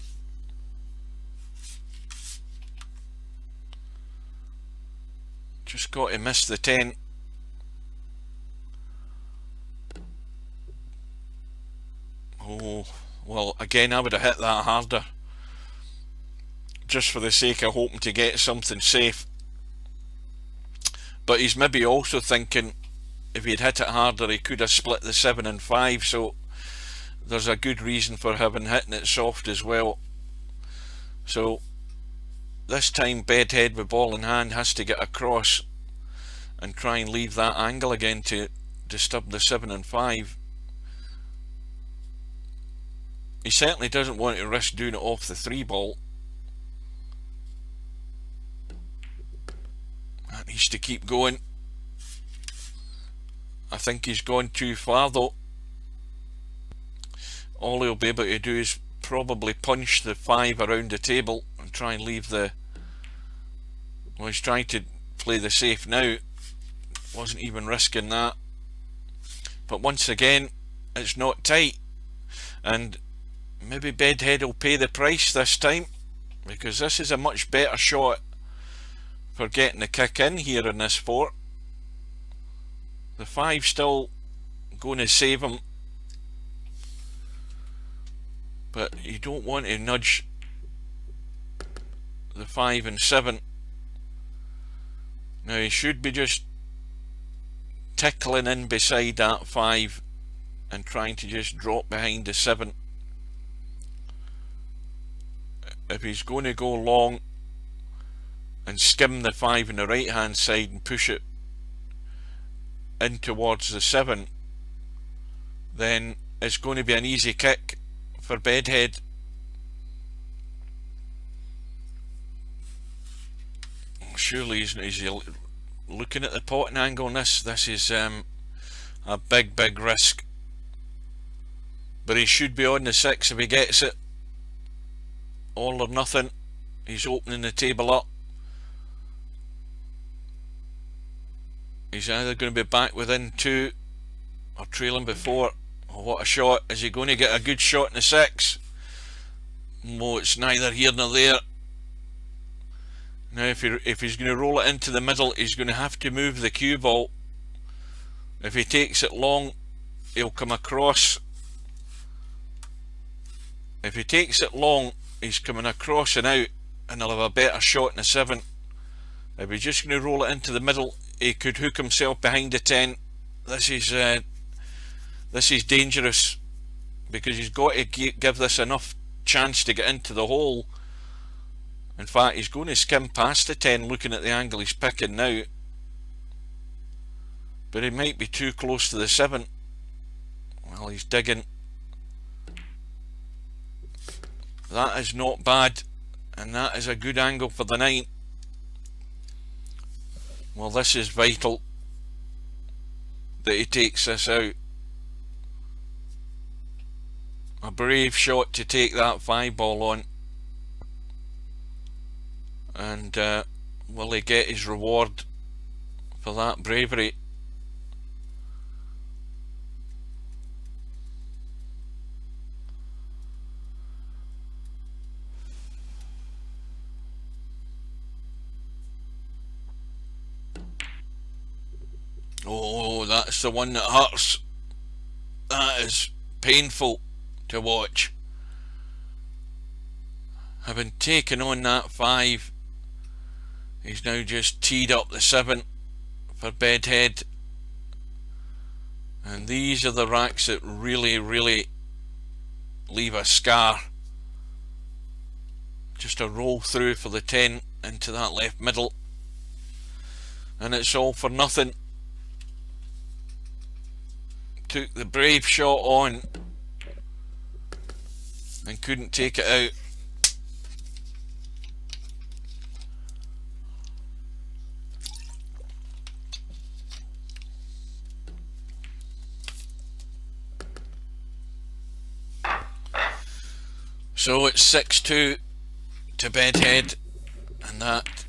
Speaker 1: Just got to miss the 10. Oh, well, again, I would have hit that harder, just for the sake of hoping to get something safe. But he's maybe also thinking if he'd hit it harder, he could have split the 7 and 5, so there's a good reason for hitting it soft as well. So this time Bedhead with ball in hand has to get across and try and leave that angle again to disturb the 7 and 5. He certainly doesn't want to risk doing it off the 3 ball. That needs to keep going. I think he's gone too far though. All he'll be able to do is probably punch the 5 around the table and try and leave the... Well, he's trying to play the safe now. Wasn't even risking that. But once again, it's not tight, and maybe Bedhead will pay the price this time, because this is a much better shot for getting the kick in here in this 4. The 5 still going to save him. but you don't want to nudge the 5 and 7. Now he should be just tickling in beside that 5 and trying to just drop behind the 7. If he's going to go long and skim the 5 on the right hand side and push it in towards the 7, then it's going to be an easy kick for Bedhead. Surely he's looking at the potting angle on this. This is a big risk, but he should be on the 6 if he gets it. All or nothing. He's opening the table up. He's either going to be back within 2 or trailing before. Oh, what a shot. Is he going to get a good shot in the 6? No, it's neither here nor there. Now if he's going to roll it into the middle, he's going to have to move the cue ball. If he takes it long, he'll come across. If he takes it long, he's coming across and out, and he'll have a better shot in the 7. If he's just going to roll it into the middle, he could hook himself behind the 10. This is dangerous, because he's got to give this enough chance to get into the hole. In fact, he's going to skim past the 10 looking at the angle he's picking now, but he might be too close to the 7. Well, he's digging. That is not bad, and that is a good angle for the 9. Well, this is vital that he takes this out. A brave shot to take that 5 ball on, and will he get his reward for that bravery? Oh, that's the one that hurts. That is painful to watch. Having taken on that 5, he's now just teed up the 7 for Bedhead. And these are the racks that really leave a scar. Just a roll through for the 10 into that left middle, and it's all for nothing. Took the brave shot on and couldn't take it out. So it's 6-2 to Bedhead, and that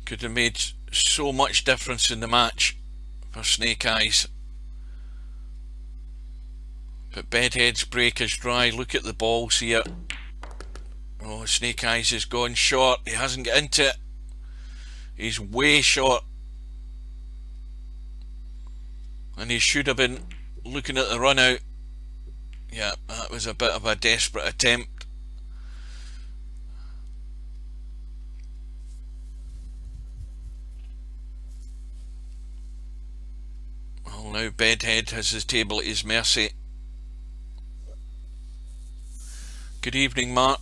Speaker 1: could have made so much difference in the match for Snake Eyes. But Bedhead's break is dry. Look at the balls here. Oh, Snake Eyes has gone short. He hasn't got into it. He's way short. And he should have been looking at the run out. Yeah, that was a bit of a desperate attempt. Well, now Bedhead has his table at his mercy. Good evening, Mark.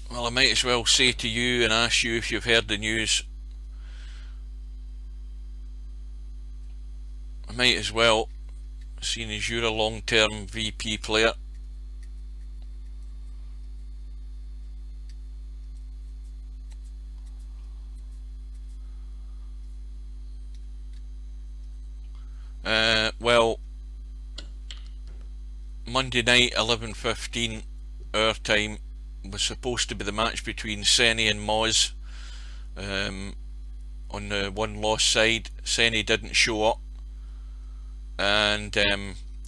Speaker 1: Well, I might as well say to you and ask you if you've heard the news. I might as well, seeing as you're a long-term VP player. Well, Monday night, 11:15 our time, was supposed to be the match between Senny and Moz on the one-loss side. Senny didn't show up, and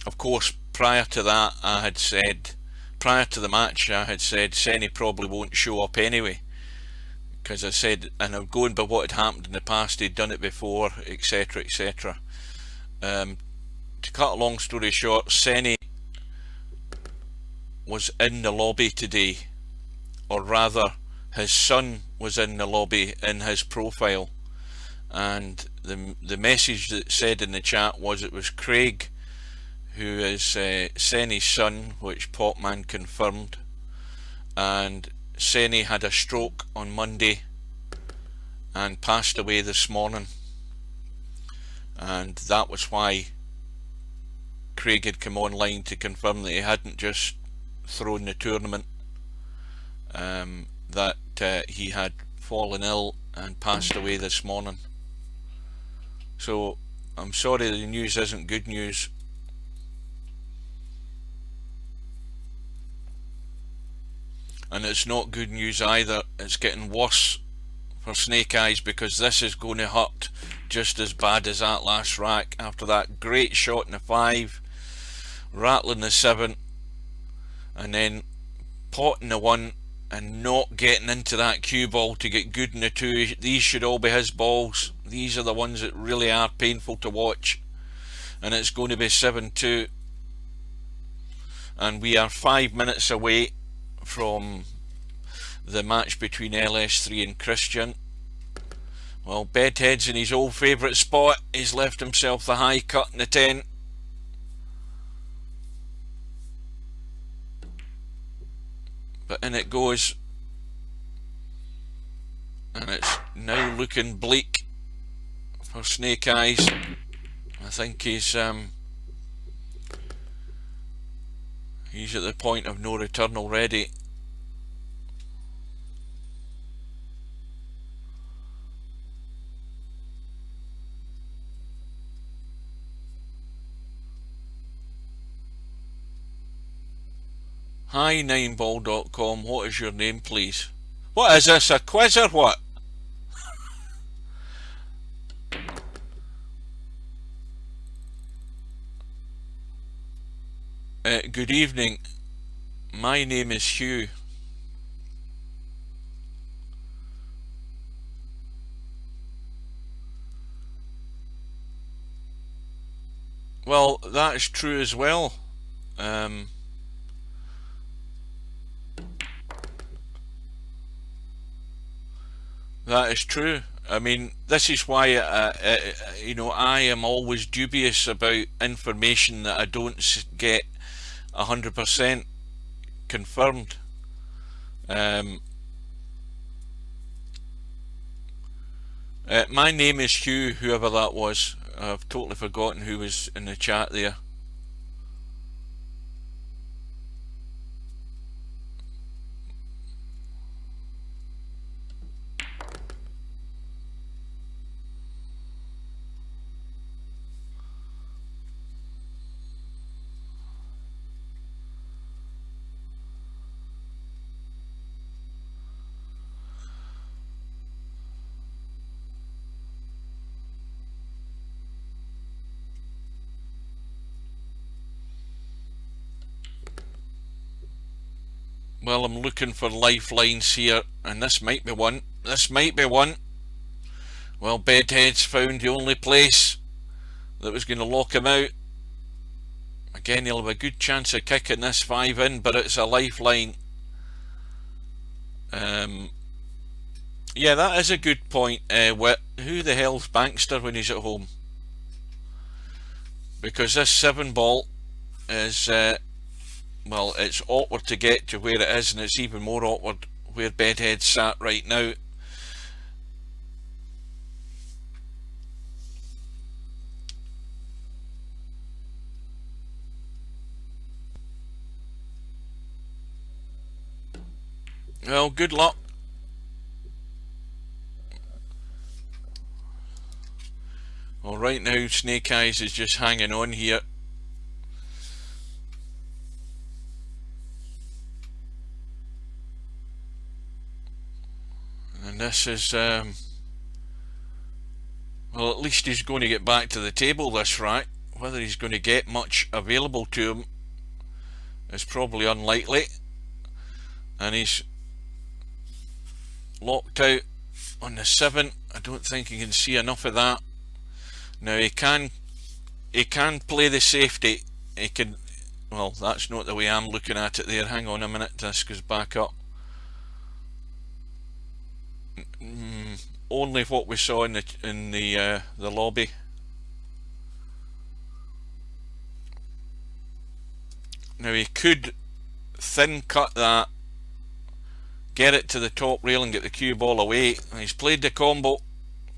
Speaker 1: of course prior to that I had said, prior to the match I had said Senny probably won't show up anyway, because I said, and I'm going by what had happened in the past, he'd done it before, etc, etc. To cut a long story short, Senny was in the lobby today, or rather his son was in the lobby in his profile, and the message that said in the chat was it was Craig, who is Senny's son, which Popman confirmed, and Senny had a stroke on Monday and passed away this morning, and that was why Craig had come online to confirm that he hadn't just thrown the tournament, that he had fallen ill and passed away this morning. So I'm sorry the news isn't good news. And it's not good news either. It's getting worse for Snake Eyes, because this is going to hurt just as bad as that last rack. After that great shot in the 5, rattling the 7, and then potting the 1 and not getting into that cue ball to get good in the 2. These should all be his balls. These are the ones that really are painful to watch. And it's going to be 7-2. And we are 5 minutes away from the match between LS3 and Christian. Well, Bedhead's in his old favourite spot. He's left himself the high cut in the 10. But in it goes. And it's now looking bleak for Snake Eyes. I think he's at the point of no return already. Hi 9ball.com, what is your name please? What is this, a quiz or what? Good evening, my name is Hugh. Well, that is true as well. That is true. I mean, this is why you know, I am always dubious about information that I don't get 100% confirmed. My name is Hugh, whoever that was. I've totally forgotten who was in the chat there. Well, I'm looking for lifelines here, and this might be one. This might be one. Well, Bedhead's found the only place that was going to lock him out. Again, he'll have a good chance of kicking this 5 in, but it's a lifeline. Yeah, that is a good point. Who the hell's Bankster when he's at home? Because this 7 ball is... well, it's awkward to get to where it is, and it's even more awkward where Bedhead's sat right now. Well, good luck. Well, right now Snake Eyes is just hanging on here. And this is, well, at least he's going to get back to the table this rack. Whether he's going to get much available to him is probably unlikely. And he's locked out on the 7. I don't think he can see enough of that. Now he can play the safety. He can, well, that's not the way I'm looking at it there. Hang on a minute, this goes back up. Only what we saw in the lobby. Now he could thin cut that, get it to the top rail and get the cue ball away. And he's played the combo.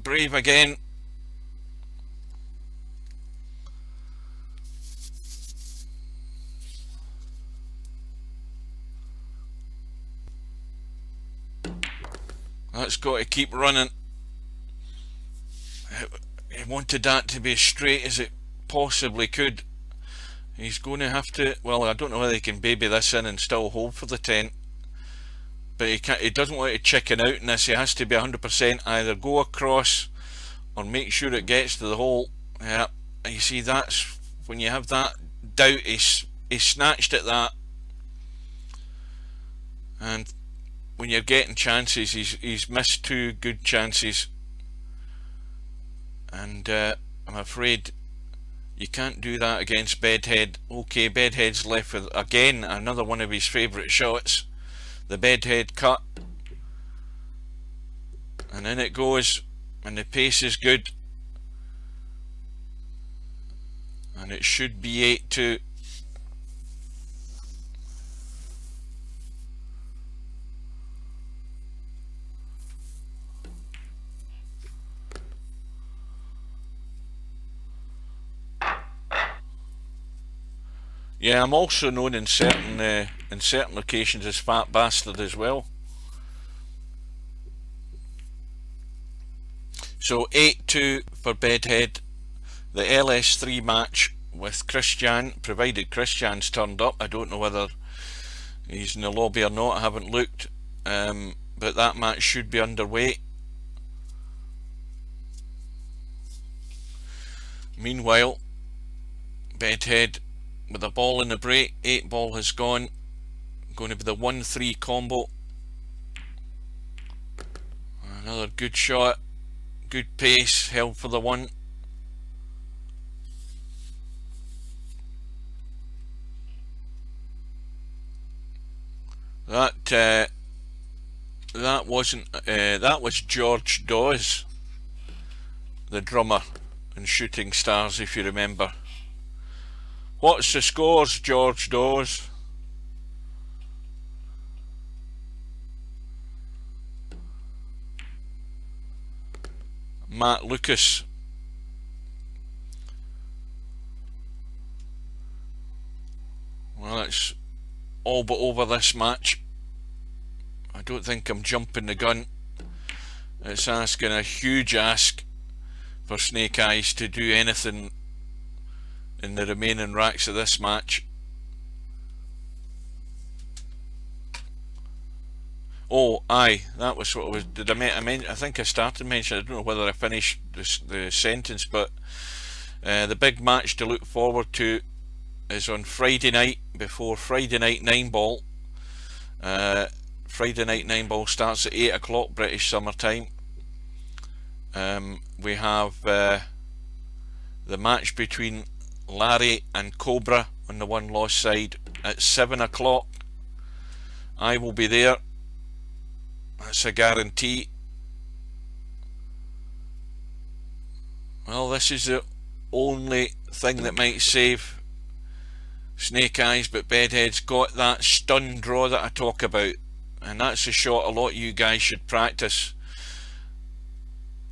Speaker 1: Brave again. That's got to keep running. He wanted that to be as straight as it possibly could. He's going to have to, well, I don't know whether he can baby this in and still hold for the 10. But he doesn't want to chicken out in this. He has to be 100%, either go across or make sure it gets to the hole. Yeah, you see, that's when you have that doubt. He snatched at that, and when you're getting chances, he's missed 2 good chances, and I'm afraid you can't do that against Bedhead. Okay, Bedhead's left with again another one of his favourite shots, the Bedhead cut, and in it goes, and the pace is good, and it should be 8-2. Yeah, I'm also known in certain locations as Fat Bastard as well. So 8-2 for Bedhead. The LS3 match with Christian, provided Christian's turned up. I don't know whether he's in the lobby or not, I haven't looked, but that match should be underway. Meanwhile, Bedhead with a ball in the break, 8 ball has gone, going to be the 1-3 combo. Another good shot, good pace, held for the 1. That wasn't that was George Dawes, the drummer in Shooting Stars, if you remember. What's the scores, George Dawes? Matt Lucas. Well, it's all but over this match. I don't think I'm jumping the gun. It's asking a huge ask for Snake Eyes to do anything in the remaining racks of this match. Oh, aye, that was what I was. Did I think I started mentioning. I don't know whether I finished the sentence, but the big match to look forward to is on Friday night, before Friday night 9 ball. Friday night 9 ball starts at 8 o'clock British summer time. We have the match between Larry and Cobra on the 1 loss side at 7 o'clock. I will be there. That's a guarantee. Well, this is the only thing that might save Snake Eyes, but Bedhead's got that stun draw that I talk about, and that's a shot a lot of you guys should practice.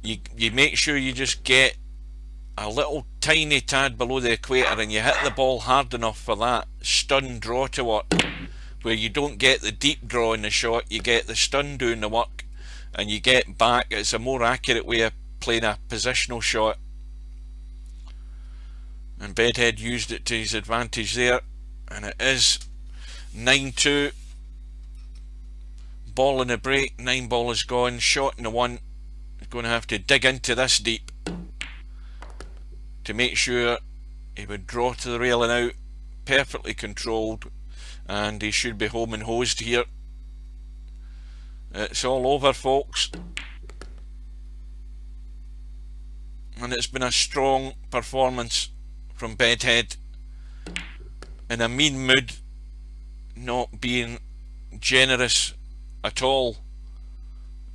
Speaker 1: You make sure you just get a little tiny tad below the equator and you hit the ball hard enough for that stun draw to work, where you don't get the deep draw in the shot, you get the stun doing the work and you get back. It's a more accurate way of playing a positional shot, and Bedhead used it to his advantage there, and it is 9-2. Ball in the break, 9 ball is gone, shot in the 1. He's going to have to dig into this deep to make sure he would draw to the rail and out, perfectly controlled, and he should be home and hosed here. It's all over, folks, and it's been a strong performance from Bedhead in a mean mood, not being generous at all.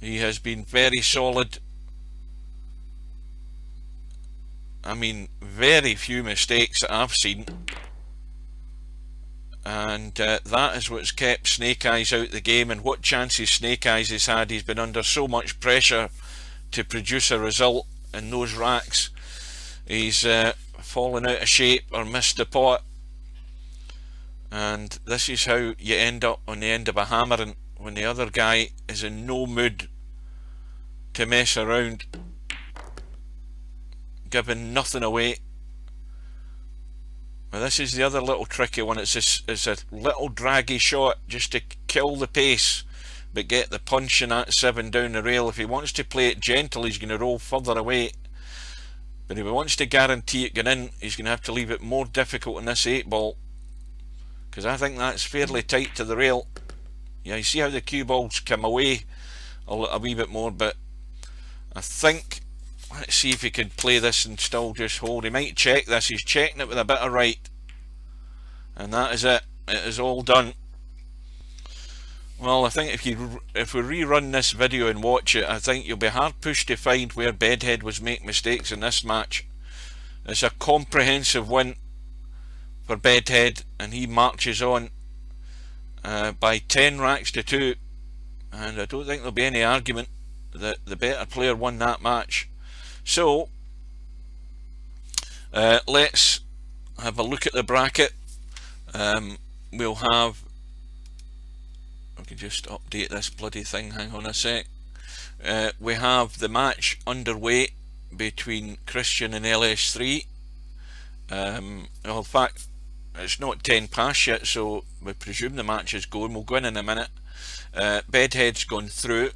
Speaker 1: He has been very solid. I mean, very few mistakes that I've seen, and that is what's kept Snake Eyes out the game. And what chances Snake Eyes has had, he's been under so much pressure to produce a result in those racks. He's fallen out of shape or missed the pot, and this is how you end up on the end of a hammering, when the other guy is in no mood to mess around, giving nothing away. Now this is the other little tricky one. It's a little draggy shot just to kill the pace but get the punch in that 7 down the rail. If he wants to play it gentle, he's going to roll further away, but if he wants to guarantee it going in, he's going to have to leave it more difficult in this 8 ball, because I think that's fairly tight to the rail. Yeah, you see how the cue balls come away a wee bit more, but I think, let's see if he can play this and still just hold. He might check this. He's checking it with a bit of right, and that is it. It is all done. Well, I think if we rerun this video and watch it, I think you'll be hard pushed to find where Bedhead was making mistakes in this match. It's a comprehensive win for Bedhead, and he marches on by 10 racks to 2, and I don't think there'll be any argument that the better player won that match. So let's have a look at the bracket. We'll have, I can just update this bloody thing, hang on a sec. We have the match underway between Christian and LS3. Well, in fact, it's not 10 past yet, so we presume the match is going. We'll go in a minute. Bedhead's gone through,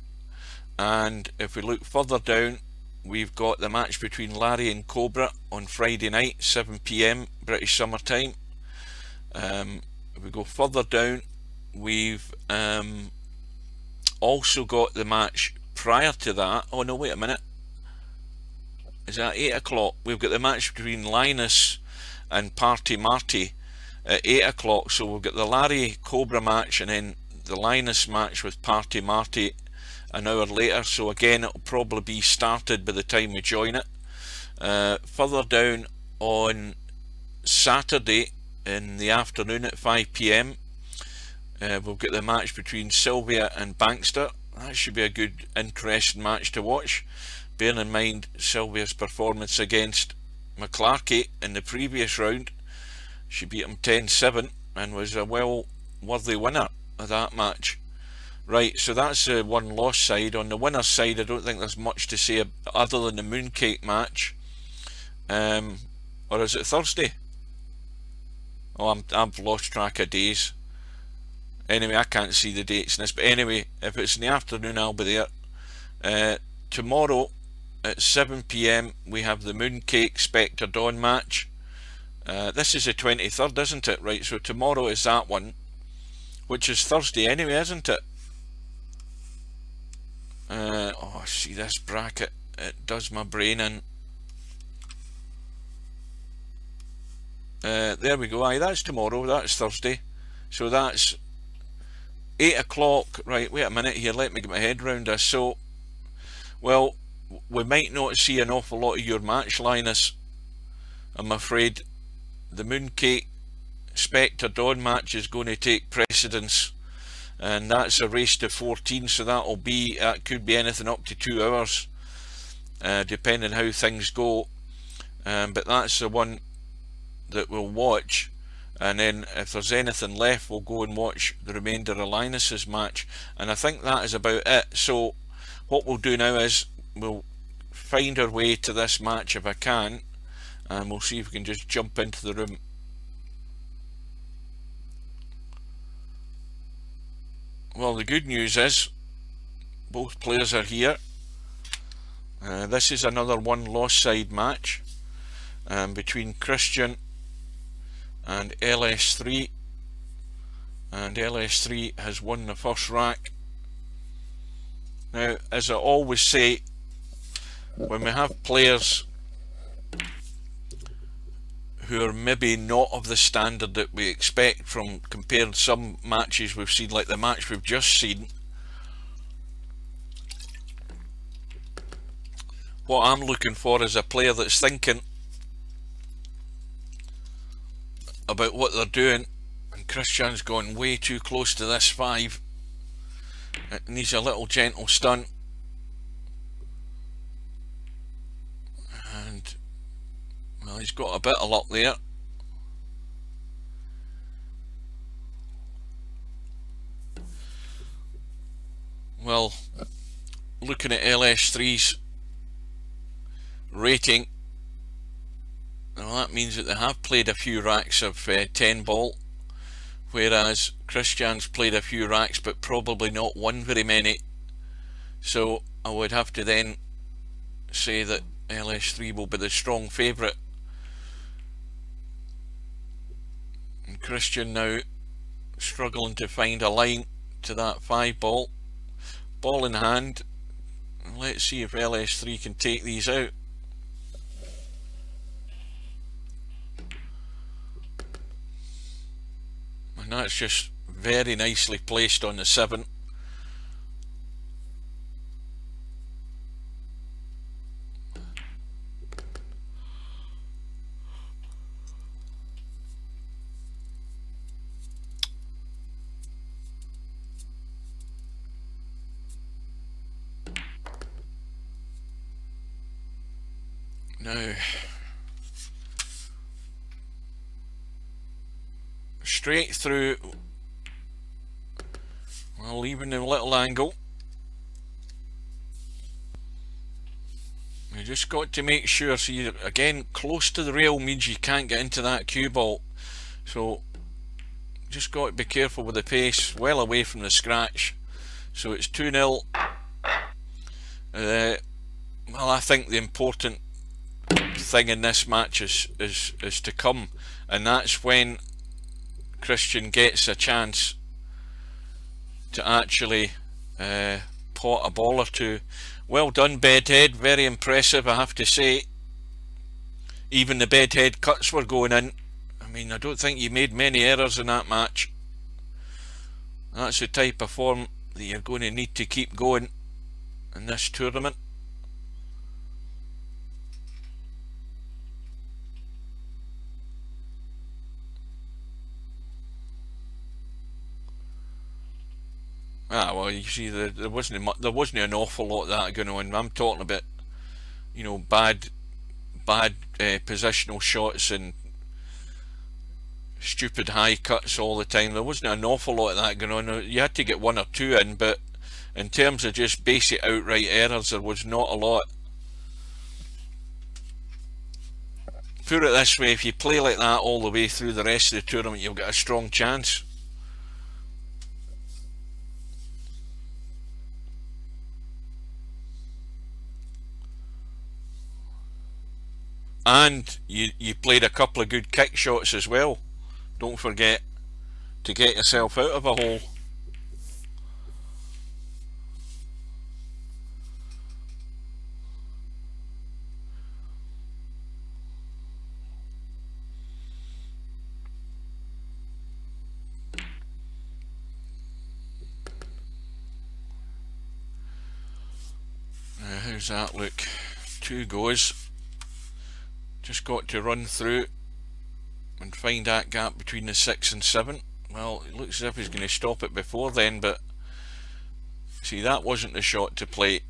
Speaker 1: and if we look further down, we've got the match between Larry and Cobra on Friday night, 7 PM British Summer Time. If we go further down, we've also got the match prior to that. Oh no, wait a minute. Is that 8 o'clock? We've got the match between Linus and Party Marty at 8 o'clock. So we've got the Larry Cobra match and then the Linus match with Party Marty an hour later. So again, it'll probably be started by the time we join it. Further down on Saturday in the afternoon at 5 PM, we'll get the match between Sylvia and Bankster. That should be a good, interesting match to watch. Bearing in mind Sylvia's performance against McClarkey in the previous round. She beat him 10-7 and was a well worthy winner of that match. Right, so that's the one loss side. On the winner's side, I don't think there's much to say other than the mooncake match. Or is it Thursday? Oh, I've lost track of days. Anyway, I can't see the dates in this, but anyway, if it's in the afternoon, I'll be there. Tomorrow at 7 PM, we have the mooncake Spectre Dawn match. This is the 23rd, isn't it? Right, so tomorrow is that one, which is Thursday anyway, isn't it? Oh, see this bracket, it does my brain in. There we go. Aye, that's tomorrow, that's Thursday. So that's 8 o'clock. Right, wait a minute here, let me get my head round this. So, well, we might not see an awful lot of your match, Linus, I'm afraid. The mooncake Spectre Dawn match is going to take precedence, and that's a race to 14, so that could be anything up to 2 hours, depending how things go. But that's the one that we'll watch, and then if there's anything left, we'll go and watch the remainder of Linus's match, and I think that is about it. So what we'll do now is we'll find our way to this match if I can, and we'll see if we can just jump into the room. Well, the good news is both players are here. This is another one loss side match between Christian and LS3, and LS3 has won the first rack. Now, as I always say, when we have players who are maybe not of the standard that we expect from compared some matches we've seen, like the match we've just seen. What I'm looking for is a player that's thinking about what they're doing, and Christian's going way too close to this 5. It needs a little gentle stunt, and well, he's got a bit of luck there. Well, looking at LS3's rating, well, that means that they have played a few racks of 10 ball, whereas Christian's played a few racks but probably not won very many. So I would have to then say that LS3 will be the strong favourite. And Christian now struggling to find a line to that 5 ball. Ball in hand. Let's see if LS3 can take these out. And that's just very nicely placed on the 7. Now, straight through, well, leaving a little angle. You just got to make sure, so you're again close to the rail means you can't get into that cue ball, so just got to be careful with the pace, well away from the scratch. So it's 2-0. Well, I think the important thing in this match is to come, and that's when Christian gets a chance to actually pot a ball or two. Well done, Bedhead, very impressive, I have to say. Even the Bedhead cuts were going in. I mean, I don't think you made many errors in that match. That's the type of form that you're going to need to keep going in this tournament. Well, you see, there wasn't an awful lot of that going on. I'm talking about, you know, bad positional shots and stupid high cuts all the time. There wasn't an awful lot of that going on. You had to get 1 or 2 in, but in terms of just basic outright errors, there was not a lot. Put it this way, if you play like that all the way through the rest of the tournament, you'll get a strong chance. And you played a couple of good kick shots as well. Don't forget to get yourself out of a hole. How's that look? 2 goes. Just got to run through and find that gap between the 6 and 7. Well, it looks as if he's going to stop it before then, but see, that wasn't the shot to play,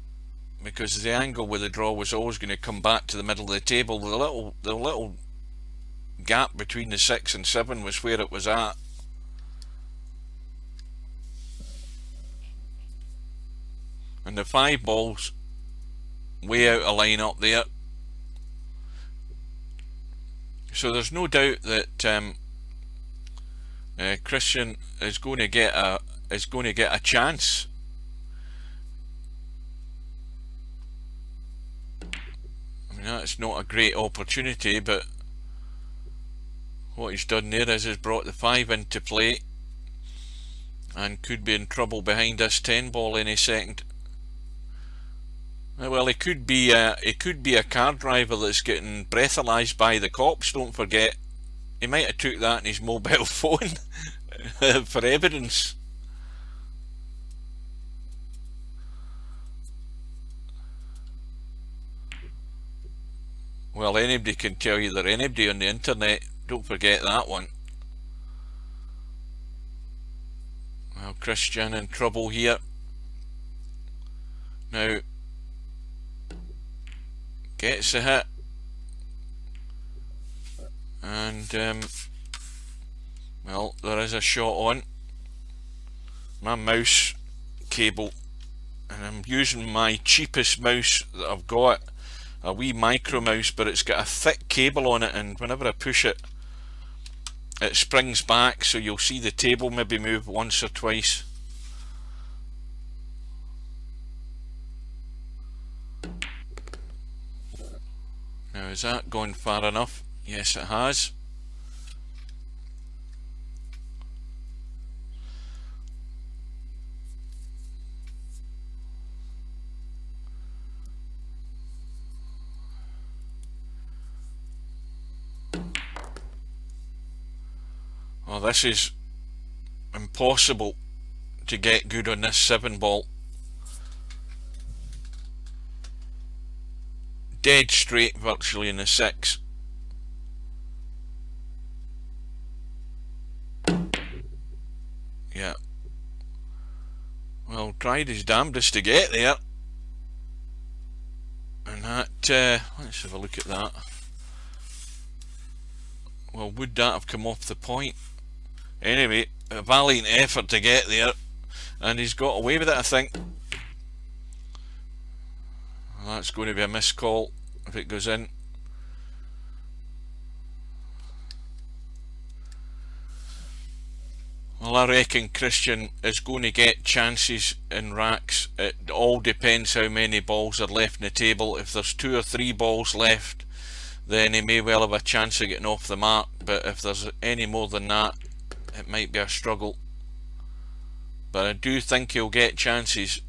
Speaker 1: because the angle with the draw was always going to come back to the middle of the table. The little gap between the 6 and 7 was where it was at. And the 5 balls way out of line up there. So there's no doubt that Christian is going to get a chance. I mean, that's not a great opportunity, but what he's done there is he's brought the 5 into play and could be in trouble behind this 10 ball any second. Well, it could be a car driver that's getting breathalyzed by the cops, don't forget. He might have took that in his mobile phone for evidence. Well, anybody can tell you they're anybody on the internet. Don't forget that one. Well, Christian in trouble here. Now, gets a hit. And, well, there is a shot on. My mouse cable. And I'm using my cheapest mouse that I've got. A wee micro mouse, but it's got a thick cable on it, and whenever I push it, it springs back, so you'll see the table maybe move once or twice. Now, has that gone far enough? Yes, it has. Oh, this is impossible to get good on this 7 ball. Dead straight virtually in the 6. Yeah. Well, tried his damnedest to get there. And that, let's have a look at that. Well, would that have come off the point? Anyway, a valiant effort to get there, and he's got away with it, I think. Well, that's going to be a missed call if it goes in. Well, I reckon Christian is going to get chances in racks. It all depends how many balls are left in the table. If there's 2 or 3 balls left, then he may well have a chance of getting off the mark, but if there's any more than that, it might be a struggle. But I do think he'll get chances.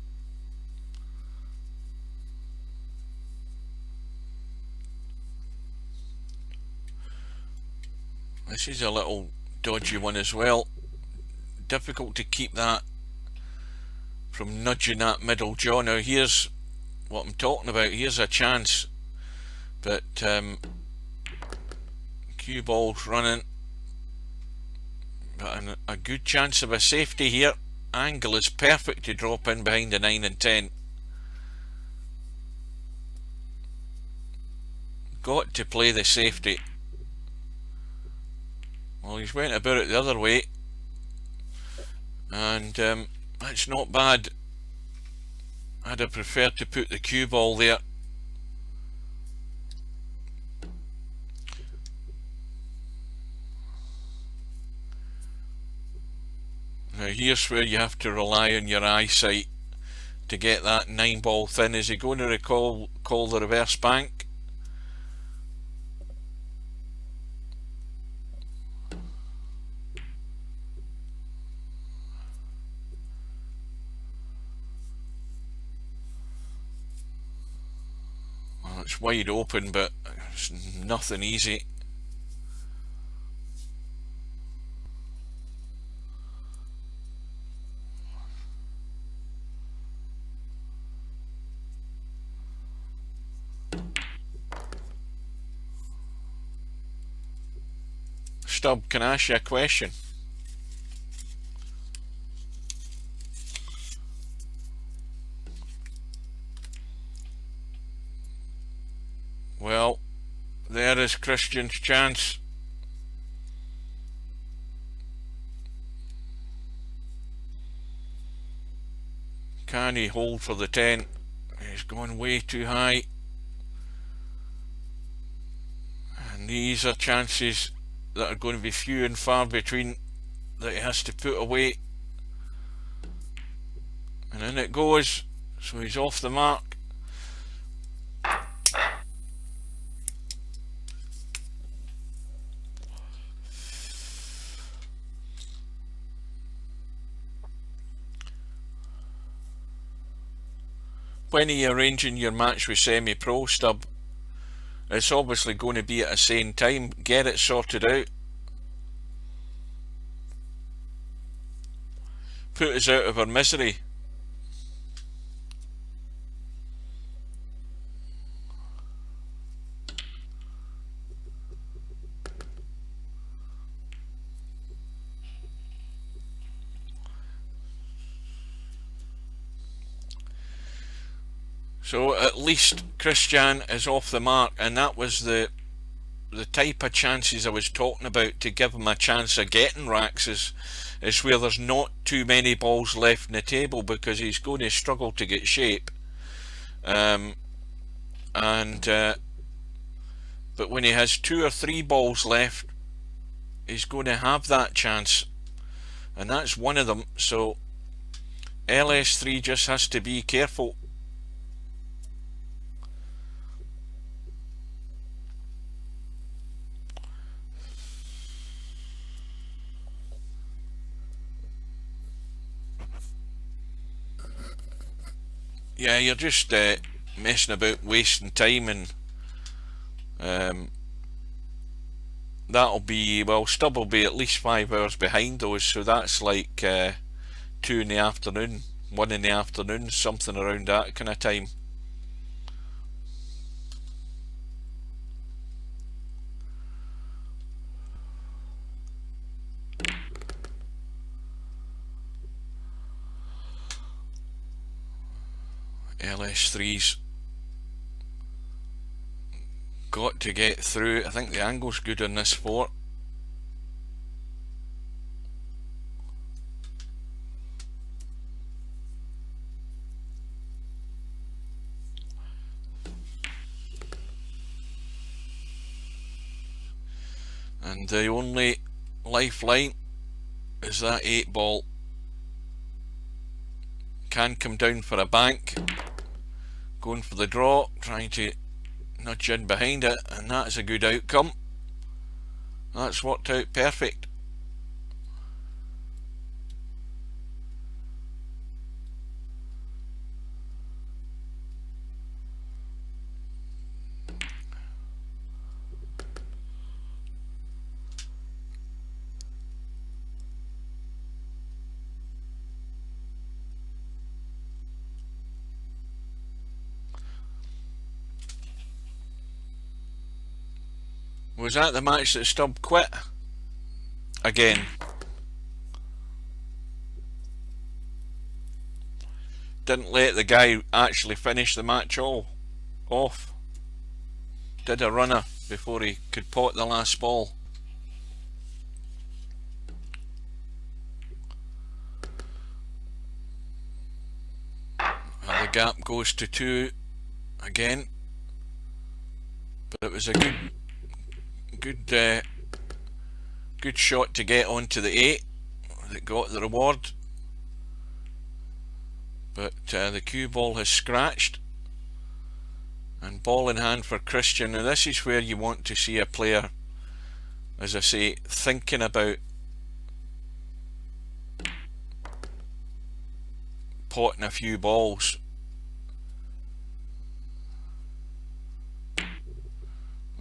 Speaker 1: This is a little dodgy one as well. Difficult to keep that from nudging that middle jaw. Now here's what I'm talking about. Here's a chance, but cue ball's running, but a good chance of a safety here. Angle is perfect to drop in behind the 9 and 10. Got to play the safety. Well, he's went about it the other way, and that's not bad. I'd have preferred to put the cue ball there. Now here's where you have to rely on your eyesight to get that 9 ball thin. Is he going to call the reverse bank? Well, it's wide open, but it's nothing easy. Stub, can I ask you a question? Well, there is Christian's chance. Can he hold for the 10? He's going way too high. And these are chances that are going to be few and far between that he has to put away. And in it goes. So he's off the mark. When are you arranging your match with semi-pro, Stub? It's obviously going to be at the same time. Get it sorted out. put us out of our misery. So at least Christian is off the mark, and that was the type of chances I was talking about to give him a chance of getting racks is where there's not too many balls left in the table, because he's going to struggle to get shape. But when he has 2 or 3 balls left, he's going to have that chance, and that's one of them. So LS3 just has to be careful. Yeah, you're just messing about, wasting time, and that'll be, well, Stubb will be at least 5 hours behind those, so that's like 2 in the afternoon, 1 in the afternoon, something around that kind of time. LS3's got to get through. I think the angle's good on this fort. And the only lifeline is that 8 ball. Can come down for a bank, going for the draw, trying to nudge in behind it, and that's a good outcome. That's worked out perfect. Was that the match that Stubb quit? Again. Didn't let the guy actually finish the match off. Did a runner before he could pot the last ball. And the gap goes to 2 again. But it was a good shot to get onto the 8 that got the reward. But the cue ball has scratched, and ball in hand for Christian. And this is where you want to see a player, as I say, thinking about potting a few balls.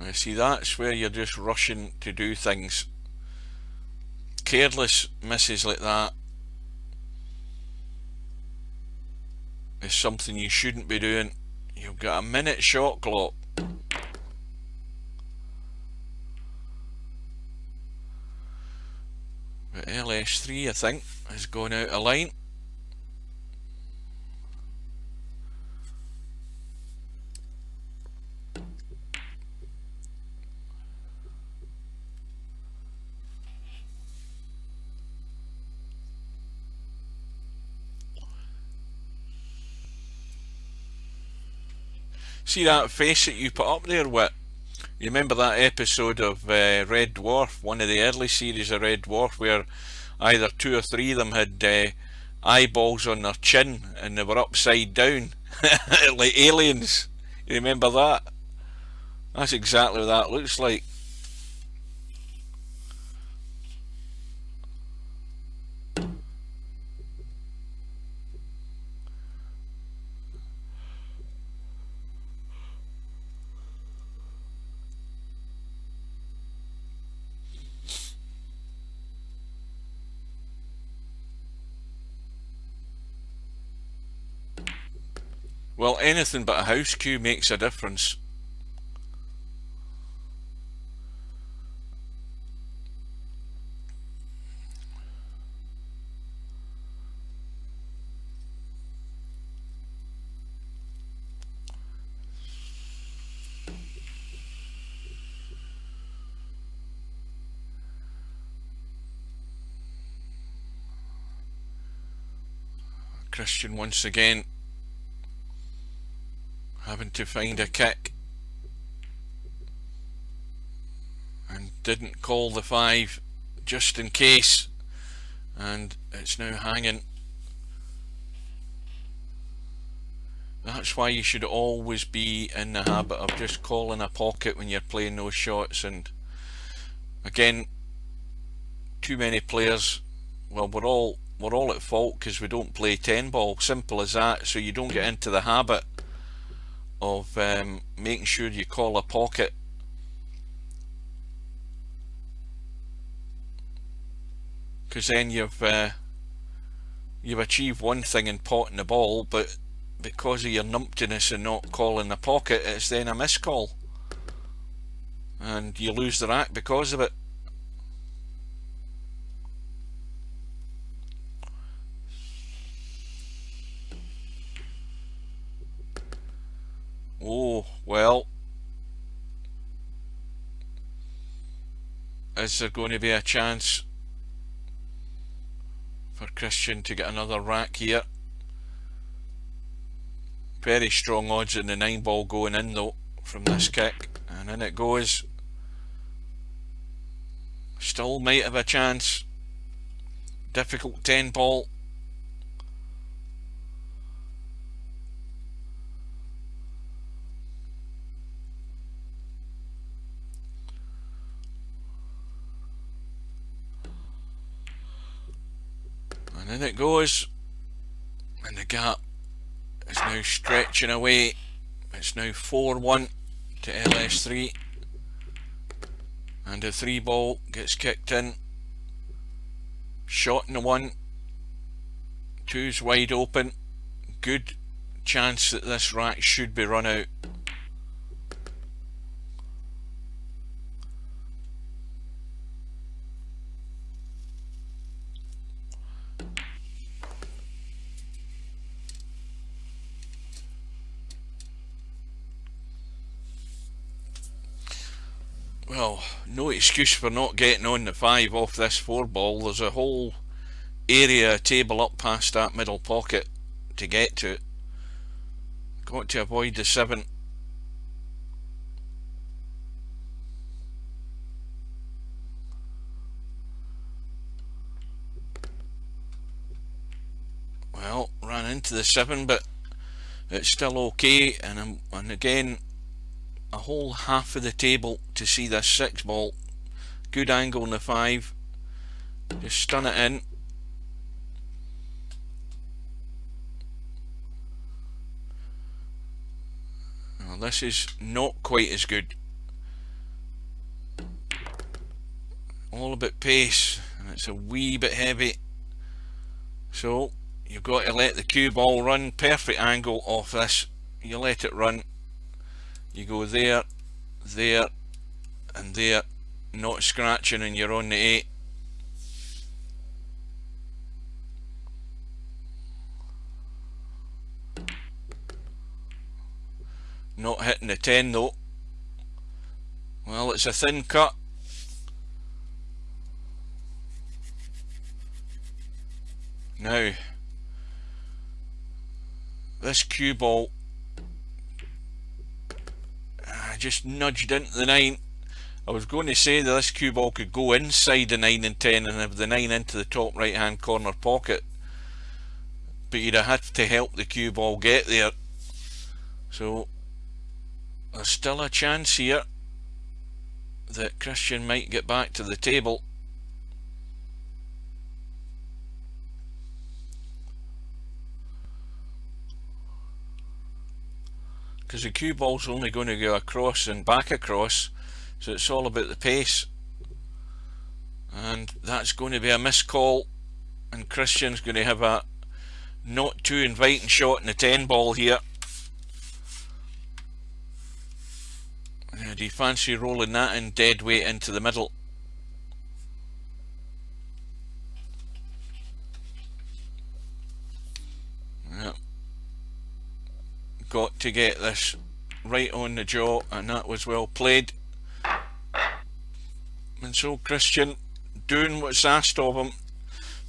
Speaker 1: You see, that's where you're just rushing to do things. Careless misses like that is something you shouldn't be doing. You've got a minute shot clock. But LS3, I think, is going out of line. See that face that you put up there, Wit? You remember that episode of Red Dwarf, one of the early series of Red Dwarf, where either 2 or 3 of them had eyeballs on their chin and they were upside down, like aliens? You remember that? That's exactly what that looks like. Well, anything but a house cue makes a difference. Christian once again having to find a kick, and didn't call the 5 just in case, and it's now hanging. That's why you should always be in the habit of just calling a pocket when you're playing those shots. And again, too many players, well, we're all at fault because we don't play 10 ball, simple as that. So you don't get into the habit of making sure you call a pocket, because then you've achieved one thing in potting the ball, but because of your numptiness and not calling the pocket, it's then a miscall and you lose the rack because of it. Oh, well, is there going to be a chance for Christian to get another rack here? Very strong odds in the 9 ball going in though from this kick, and in it goes. Still might have a chance. Difficult 10 ball. And in it goes, and the gap is now stretching away. It's now 4-1 to LS3, and the 3 ball gets kicked in. Shot in the 1, 2's wide open. Good chance that this rack should be run out. Well, no excuse for not getting on the 5 off this 4 ball. There's a whole area table up past that middle pocket to get to it. Got to avoid the 7. Well, ran into the 7, but it's still okay. And again, a whole half of the table to see this 6 ball. Good angle on the 5. Just stun it in. Well, this is not quite as good. All about pace, and it's a wee bit heavy. So you've got to let the cue ball run. Perfect angle off this. You let it run. You go there, there, and there, not scratching, and you're on the 8. Not hitting the 10 though. Well, it's a thin cut. Now, this cue ball just nudged into the 9. I was going to say that this cue ball could go inside the 9 and 10 and have the 9 into the top right hand corner pocket, but you'd have had to help the cue ball get there. So there's still a chance here that Christian might get back to the table. Because the cue ball's only going to go across and back across, so it's all about the pace. And that's going to be a miscall, and Christian's going to have a not too inviting shot in the 10 ball here. Do you fancy rolling that in dead weight into the middle? Yep. Got to get this right on the jaw, and that was well played. And so Christian doing what's asked of him.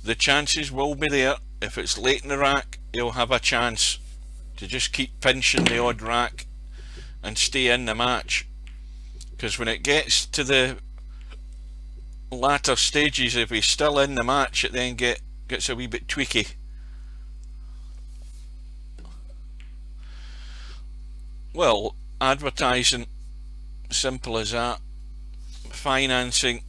Speaker 1: The chances will be there. If it's late in the rack, he'll have a chance to just keep pinching the odd rack and stay in the match. Because when it gets to the latter stages, if he's still in the match, it then gets a wee bit tweaky. Well, advertising, simple as that. Financing,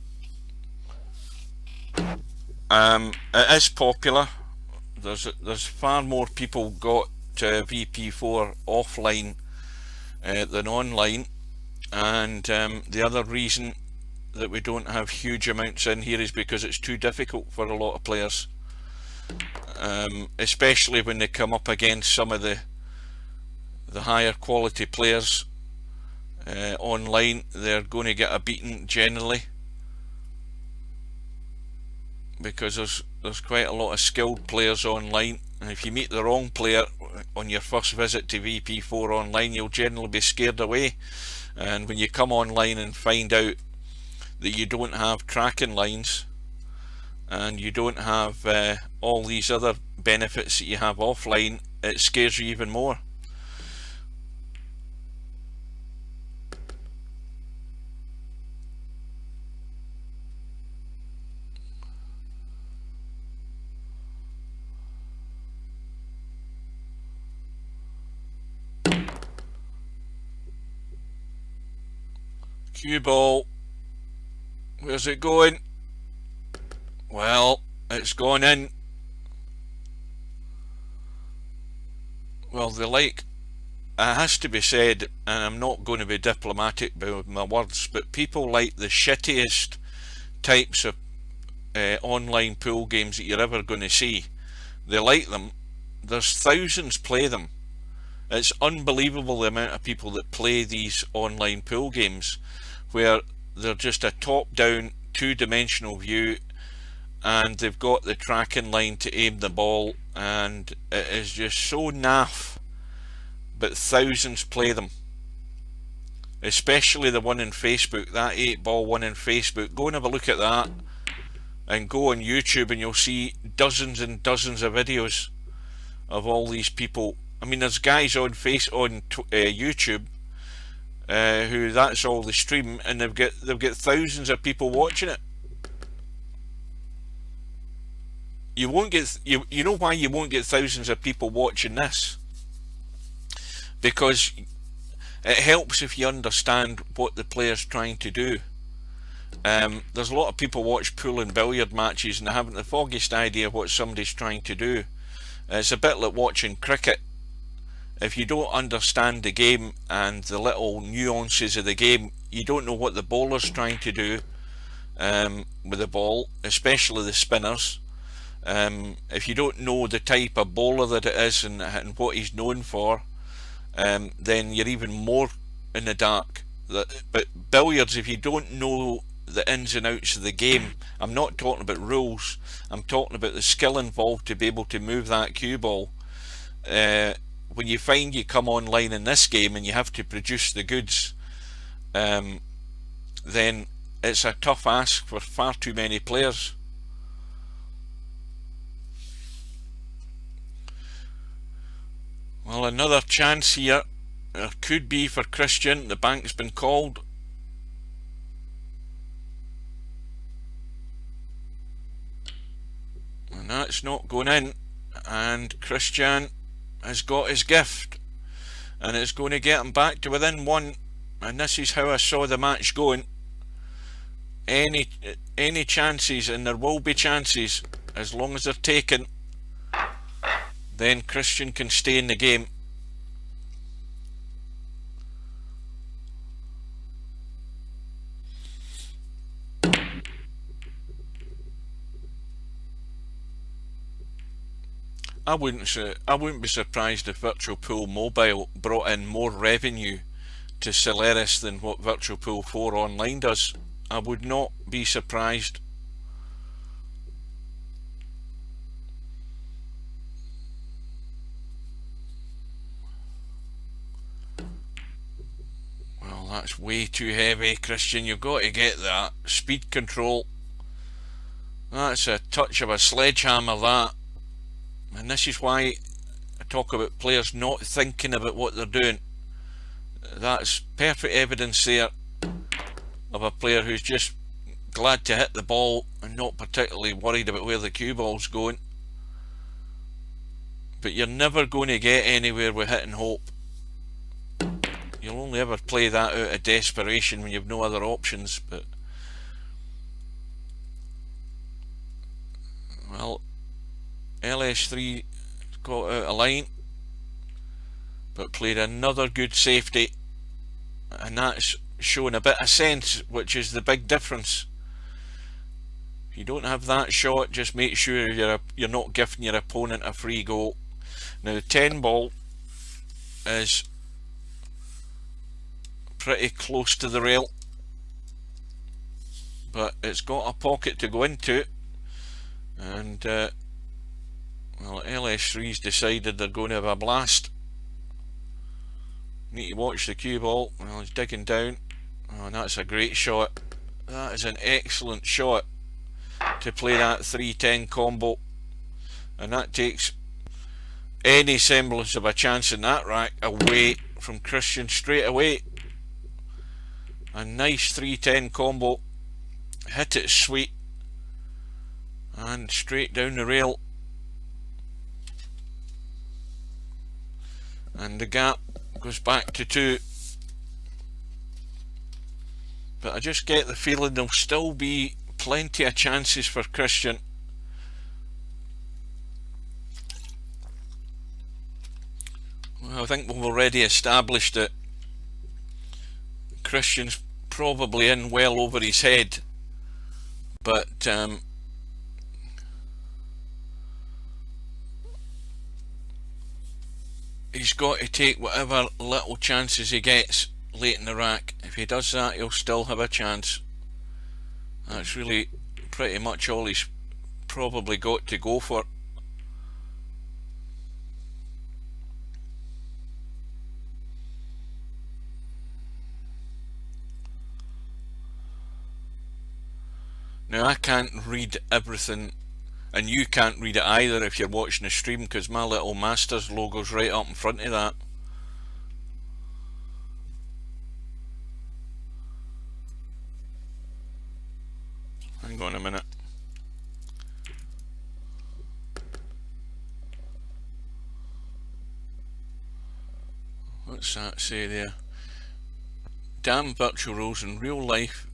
Speaker 1: it is popular. There's far more people got VP4 offline than online, and the other reason that we don't have huge amounts in here is because it's too difficult for a lot of players, especially when they come up against some of the higher quality players online. They're going to get a beating generally, because there's quite a lot of skilled players online, and if you meet the wrong player on your first visit to VP4 online, you'll generally be scared away. And when you come online and find out that you don't have tracking lines and you don't have all these other benefits that you have offline, it scares you even more. Cue ball, where's it going? Well, it's gone in. Well, it has to be said, and I'm not going to be diplomatic with my words, but people like the shittiest types of online pool games that you're ever going to see. They like them. There's thousands play them. It's unbelievable the amount of people that play these online pool games, where they're just a top-down, two-dimensional view, and they've got the tracking line to aim the ball, and it is just so naff. But thousands play them, especially the one in Facebook, that 8-ball one in Facebook. Go and have a look at that, and go on YouTube, and you'll see dozens and dozens of videos of all these people. I mean, there's guys on YouTube who that's all they stream, and they've got thousands of people watching it. You won't get you know why you won't get thousands of people watching this? Because it helps if you understand what the player's trying to do. There's a lot of people watch pool and billiard matches and they haven't the foggiest idea what somebody's trying to do. It's a bit like watching cricket. If you don't understand the game and the little nuances of the game, you don't know what the bowler's trying to do with the ball, especially the spinners. If you don't know the type of bowler that it is and what he's known for, then you're even more in the dark. But billiards, if you don't know the ins and outs of the game, I'm not talking about rules, I'm talking about the skill involved to be able to move that cue ball. When you find you come online in this game and you have to produce the goods, then it's a tough ask for far too many players. Well, another chance here. There could be for Christian. The bank's been called. And that's not going in. And Christian has got his gift. And it's going to get him back to within one. And this is how I saw the match going. Any chances, and there will be chances, as long as they're taken, then Christian can stay in the game. I wouldn't be surprised if Virtual Pool Mobile brought in more revenue to Solaris than what Virtual Pool 4 Online does. I would not be surprised. Well, that's way too heavy, Christian. You've got to get that. Speed control. That's a touch of a sledgehammer, that. And this is why I talk about players not thinking about what they're doing. That's perfect evidence there of a player who's just glad to hit the ball and not particularly worried about where the cue ball's going. But you're never going to get anywhere with hit and hope. You'll only ever play that out of desperation when you've no other options. But well, LS3 got out of line, but played another good safety, and that's showing a bit of sense, which is the big difference. If you don't have that shot, just make sure you're not giving your opponent a free goal. Now the 10 ball is pretty close to the rail, but it's got a pocket to go into, and well, LS3's decided they're going to have a blast. Need to watch the cue ball. Well, he's digging down. Oh, and that's a great shot. That is an excellent shot to play that 3-10 combo, and that takes any semblance of a chance in that rack away from Christian straight away. A nice 3-10 combo, hit it sweet, and straight down the rail, and the gap goes back to 2. But I just get the feeling there'll still be plenty of chances for Christian. Well, I think we've already established that Christian's probably in well over his head, but he's got to take whatever little chances he gets late in the rack. If he does that, he'll still have a chance. That's really pretty much all he's probably got to go for. Now I can't read everything, and you can't read it either if you're watching the stream, because my little Masters logo's right up in front of that. Hang on a minute. What's that say there? Damn virtual rules. In real life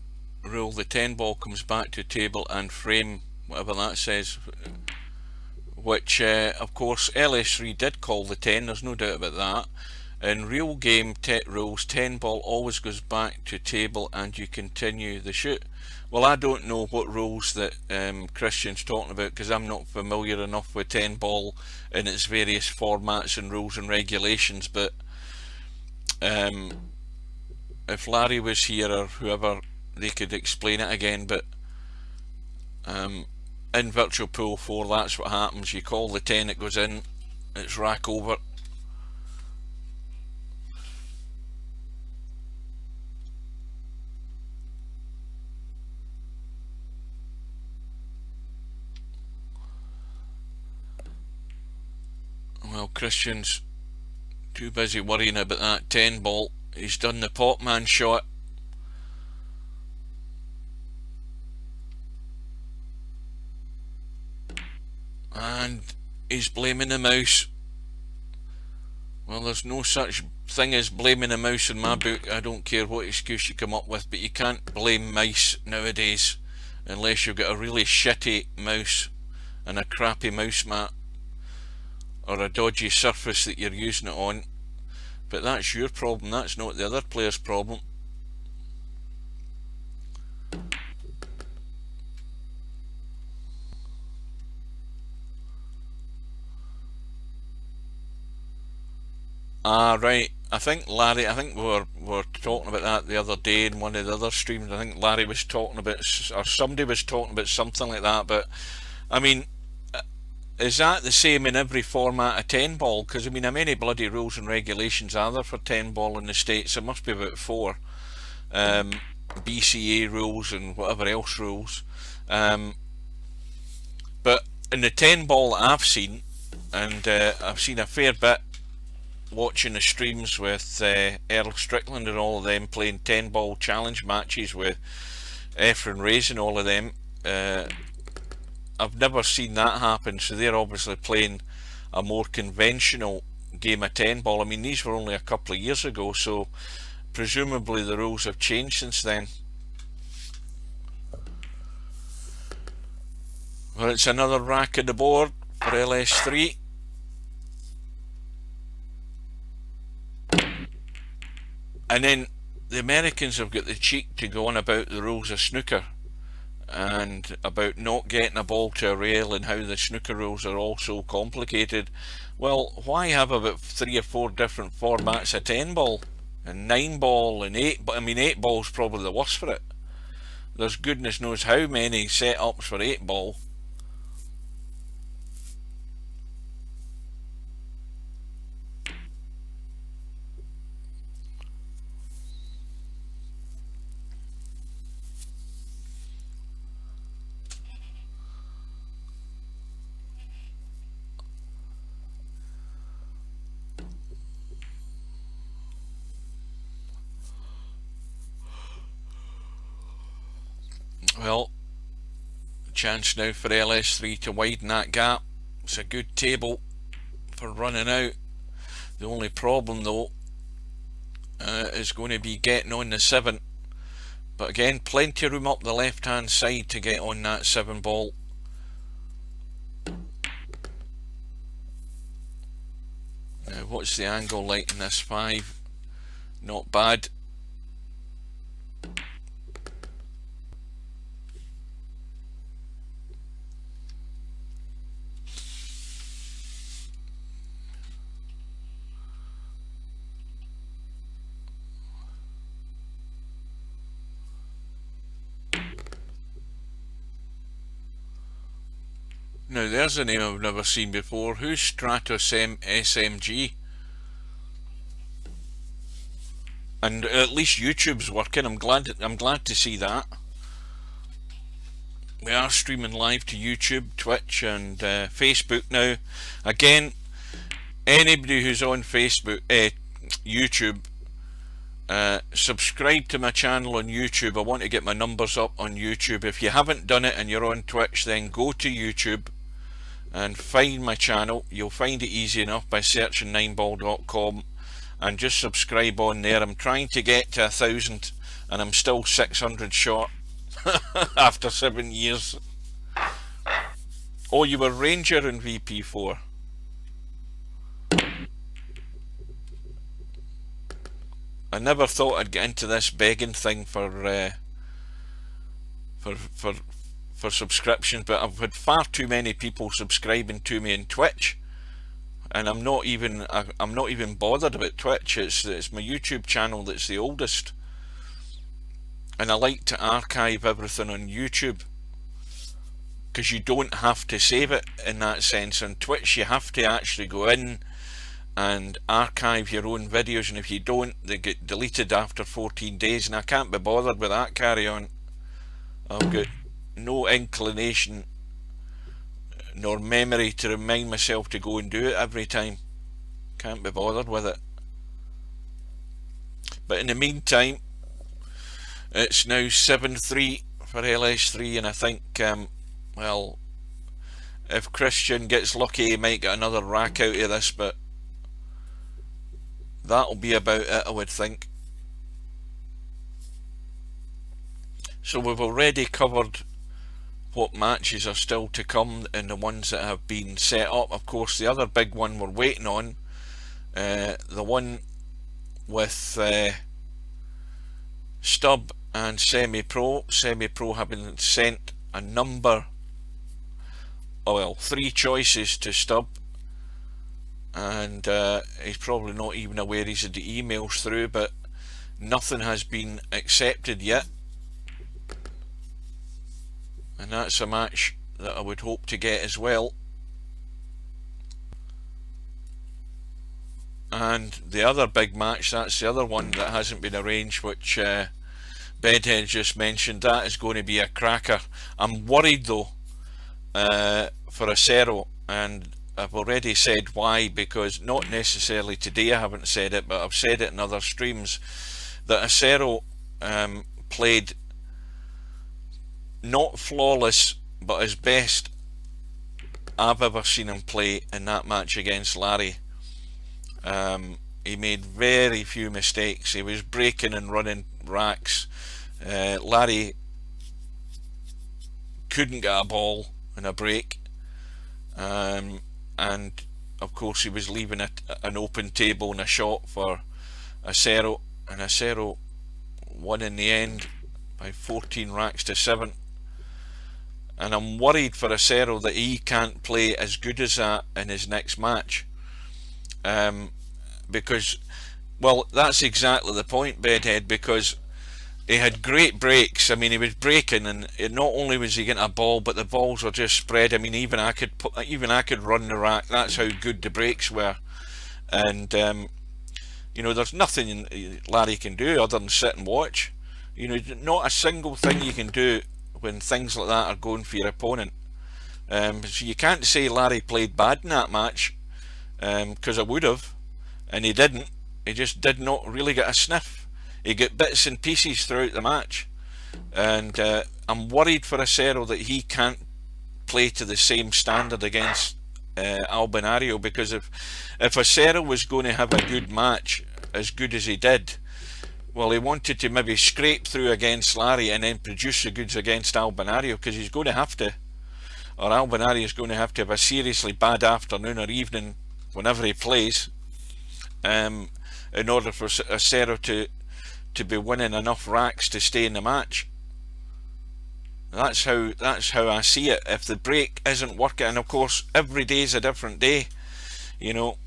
Speaker 1: rule, the 10 ball comes back to table and frame, whatever that says, which of course LS3 did call the 10, there's no doubt about that. In real game rules, 10 ball always goes back to table and you continue the shoot. Well, I don't know what rules that Christian's talking about, because I'm not familiar enough with 10 ball in its various formats and rules and regulations, but if Larry was here or whoever, they could explain it again. But in Virtual Pool 4, that's what happens. You call the 10, it goes in, it's rack over. Well, Christian's too busy worrying about that 10 ball. He's done the pot man shot. And he's blaming the mouse. Well, there's no such thing as blaming the mouse in my book. I don't care what excuse you come up with, but you can't blame mice nowadays unless you've got a really shitty mouse and a crappy mouse mat, or a dodgy surface that you're using it on. But that's your problem, that's not the other player's problem. Ah, right. I think we were talking about that the other day in one of the other streams. I think Larry was talking about, or somebody was talking about something like that. But I mean, is that the same in every format of 10 ball? Because I mean, how many bloody rules and regulations are there for 10 ball in the States? There must be about four. Um, BCA rules and whatever else rules. Um, but in the 10 ball I've seen, and I've seen a fair bit watching the streams with Earl Strickland and all of them playing 10 ball challenge matches with Efren Reyes and all of them. I've never seen that happen, so they're obviously playing a more conventional game of 10 ball. I mean, these were only a couple of years ago, so presumably the rules have changed since then. Well, it's another rack of the board for LS3. And then the Americans have got the cheek to go on about the rules of snooker and about not getting a ball to a rail and how the snooker rules are all so complicated. Well, why have about 3 or 4 different formats of 10 ball and 9 ball and 8? But I mean, 8 ball's probably the worst for it. There's goodness knows how many setups for 8 ball. Well, chance now for LS3 to widen that gap. It's a good table for running out. The only problem though is going to be getting on the 7. But again, plenty of room up the left hand side to get on that 7 ball. Now what's the angle like in this 5? Not bad. Now there's a name I've never seen before. Who's Stratos SMG? And at least YouTube's working. I'm glad to see that. We are streaming live to YouTube, Twitch and Facebook now. Again, anybody who's on Facebook, YouTube, subscribe to my channel on YouTube. I want to get my numbers up on YouTube. If you haven't done it and you're on Twitch, then go to YouTube and find my channel. You'll find it easy enough by searching 9ball.com and just subscribe on there. I'm trying to get to 1,000 and I'm still 600 short after 7 years. Oh, you were Ranger in VP4. I never thought I'd get into this begging thing for subscriptions, but I've had far too many people subscribing to me in Twitch, and I'm not even bothered about Twitch. It's my YouTube channel that's the oldest, and I like to archive everything on YouTube because you don't have to save it in that sense. On Twitch you have to actually go in and archive your own videos, and if you don't, they get deleted after 14 days, and I can't be bothered with that carry on. I've got no inclination nor memory to remind myself to go and do it every time. Can't be bothered with it. But in the meantime, it's now 7-3 for LS3, and I think well, if Christian gets lucky he might get another rack out of this, but that'll be about it, I would think. So we've already covered what matches are still to come and the ones that have been set up. Of course, the other big one we're waiting on, the one with Stub and Semi-Pro. Semi-Pro have been sent a number, oh well, 3 choices to Stub, and he's probably not even aware he's had the emails through, but nothing has been accepted yet, and that's a match that I would hope to get as well. And the other big match, that's the other one that hasn't been arranged, which Bedhead just mentioned. That is going to be a cracker. I'm worried though for Acero, and I've already said why, because not necessarily today I haven't said it, but I've said it in other streams, that Acero played not flawless, but his best I've ever seen him play in that match against Larry. He made very few mistakes. He was breaking and running racks. Larry couldn't get a ball in a break, and of course he was leaving an open table and a shot for Acero, and Acero won in the end by 14 racks to 7. And I'm worried for Acero that he can't play as good as that in his next match, because, well, that's exactly the point, Bedhead, because he had great breaks. I mean, he was breaking, and not only was he getting a ball, but the balls were just spread. I mean, even I could run the rack. That's how good the breaks were. And you know, there's nothing Larry can do other than sit and watch. You know, not a single thing you can do when things like that are going for your opponent. So you can't say Larry played bad in that match, because I would have, and he didn't. He just did not really get a sniff. He got bits and pieces throughout the match, and I'm worried for Acero that he can't play to the same standard against Albinario, because if Acero was going to have a good match, as good as he did, well, he wanted to maybe scrape through against Larry and then produce the goods against Albinario, because he's going to have to, or Albinario is going to have a seriously bad afternoon or evening whenever he plays, in order for Acero to be winning enough racks to stay in the match. That's how I see it. If the break isn't working, and of course every day is a different day, you know,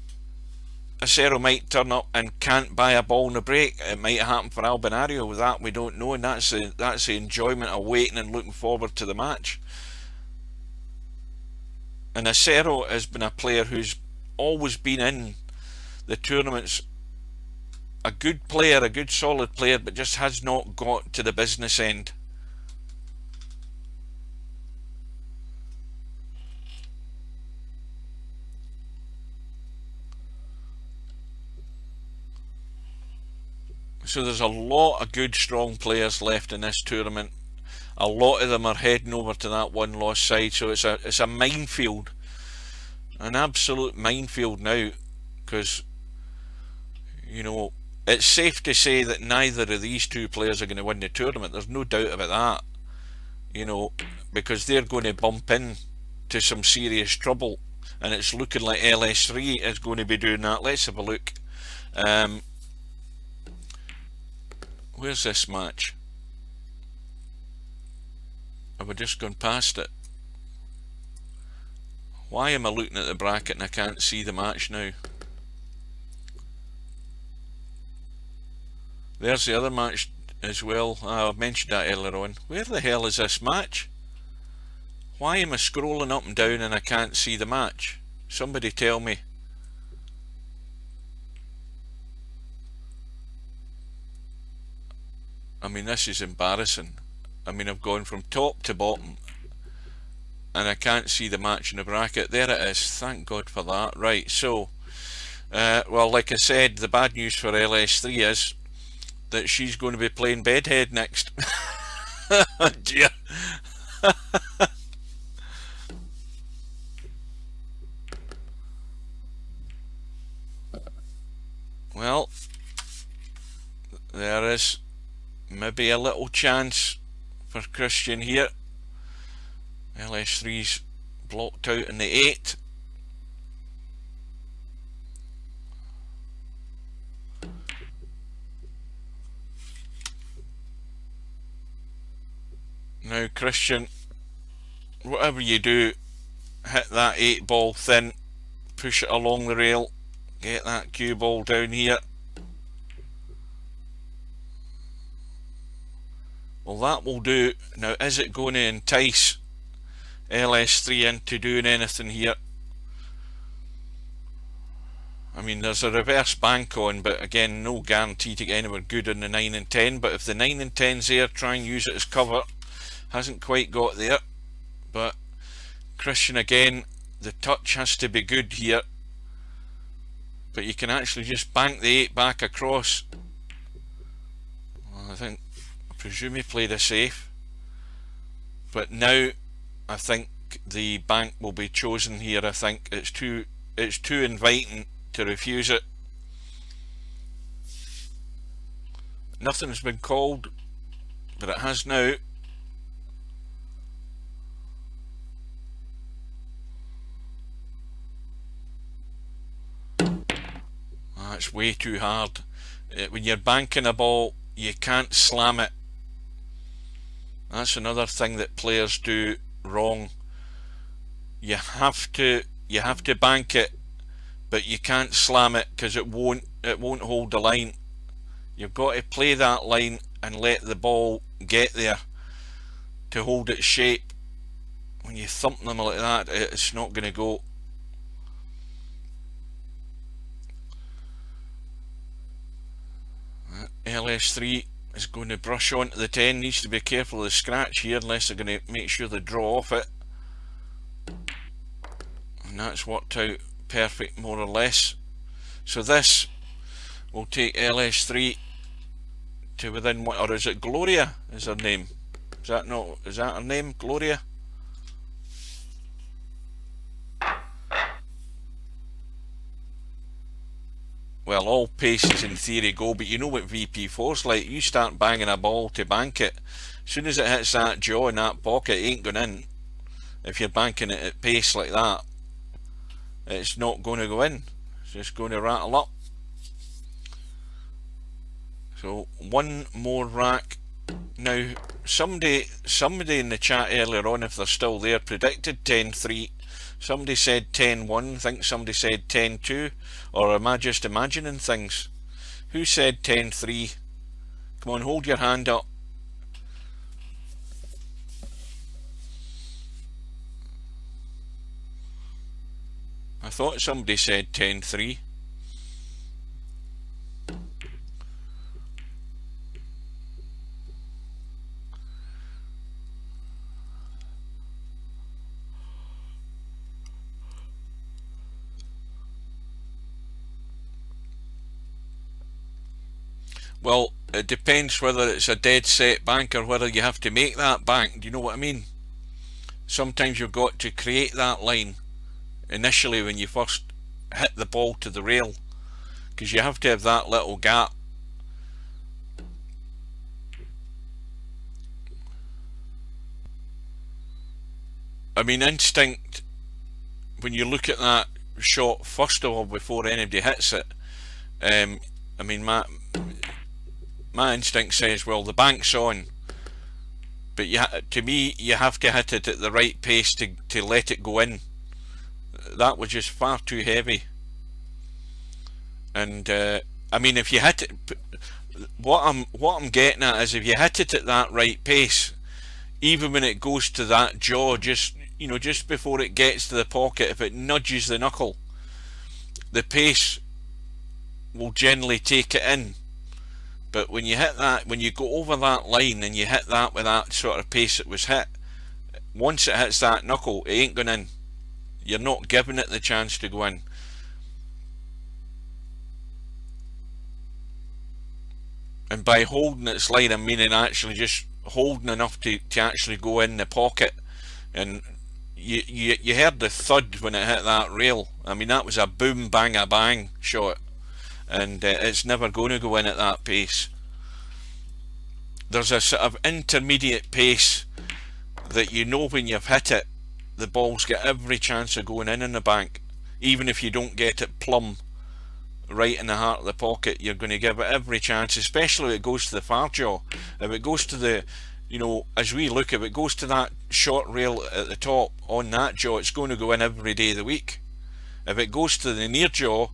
Speaker 1: Acero might turn up and can't buy a ball in the break. It might happen for Albinario. With that, we don't know, and that's the enjoyment of waiting and looking forward to the match. And Acero has been a player who's always been in the tournaments, a good player, a good solid player, but just has not got to the business end. So there's a lot of good, strong players left in this tournament. A lot of them are heading over to that one-loss side, so it's a minefield, an absolute minefield now, because, you know, it's safe to say that neither of these two players are going to win the tournament. There's no doubt about that, you know, because they're going to bump in to some serious trouble, and it's looking like LS3 is going to be doing that. Let's have a look. Where's this match? Have I just gone past it? Why am I looking at the bracket and I can't see the match now? There's the other match as well. I mentioned that earlier on. Where the hell is this match? Why am I scrolling up and down and I can't see the match? Somebody tell me. I mean, this is embarrassing. I mean, I've gone from top to bottom and I can't see the match in the bracket. There it is. Thank God for that. Right, so well, like I said, the bad news for LS3 is that she's going to be playing Bedhead next. Oh dear. Well, there is maybe a little chance for Christian here. LS3's blocked out in the 8. Now Christian, whatever you do, hit that 8 ball thin, push it along the rail, get that cue ball down here. Well, that will do. Now, is it going to entice LS3 into doing anything here? I mean, there's a reverse bank on, but again, no guarantee to get anywhere good in the 9 and 10. But if the 9 and 10's there, try and use it as cover. Hasn't quite got there. But Christian, again, the touch has to be good here. But you can actually just bank the 8 back across. Well, I presume he played a safe. But now, I think the bank will be chosen here. I think it's too inviting to refuse it. Nothing's been called, but it has now. That's way too hard. When you're banking a ball, you can't slam it. That's another thing that players do wrong. You have to bank it, but you can't slam it because it won't hold the line. You've got to play that line and let the ball get there to hold its shape. When you thump them like that, it's not going to go. LS3 is going to brush onto the 10. Needs to be careful of the scratch here, unless they're going to make sure they draw off it. And that's worked out perfect, more or less. So this will take LS3 to within what, or is it Gloria is her name? Is that her name, Gloria? Well, all paces in theory go, but you know what VP4's like. You start banging a ball to bank it. As soon as it hits that jaw in that pocket, it ain't going in. If you're banking it at pace like that, it's not going to go in. It's just going to rattle up. So one more rack. Now, somebody in the chat earlier on, if they're still there, predicted 10-3. Somebody said 10-1. I think somebody said 10-2. Or am I just imagining things? Who said 10-3? Come on, hold your hand up. I thought somebody said 10-3. Well, it depends whether it's a dead set bank or whether you have to make that bank. Do you know what I mean? Sometimes you've got to create that line initially when you first hit the ball to the rail, because you have to have that little gap. I mean, instinct, when you look at that shot first of all before anybody hits it, I mean, my instinct says, well, the bank's on, but to me, you have to hit it at the right pace to let it go in. That was just far too heavy. And I mean, if you hit it, what I'm getting at is, if you hit it at that right pace, even when it goes to that jaw, just before it gets to the pocket, if it nudges the knuckle, the pace will generally take it in. But when you hit that, when you go over that line and you hit that with that sort of pace it was hit, once it hits that knuckle, it ain't going in. You're not giving it the chance to go in. And by holding its line, I'm meaning actually just holding enough to actually go in the pocket. And you heard the thud when it hit that rail. I mean, that was a boom bang a bang shot. And it's never going to go in at that pace. There's a sort of intermediate pace that you know when you've hit it, the ball's got every chance of going in the bank. Even if you don't get it plumb right in the heart of the pocket, you're going to give it every chance, especially if it goes to the far jaw. If it goes to the, as we look, if it goes to that short rail at the top on that jaw, it's going to go in every day of the week. If it goes to the near jaw,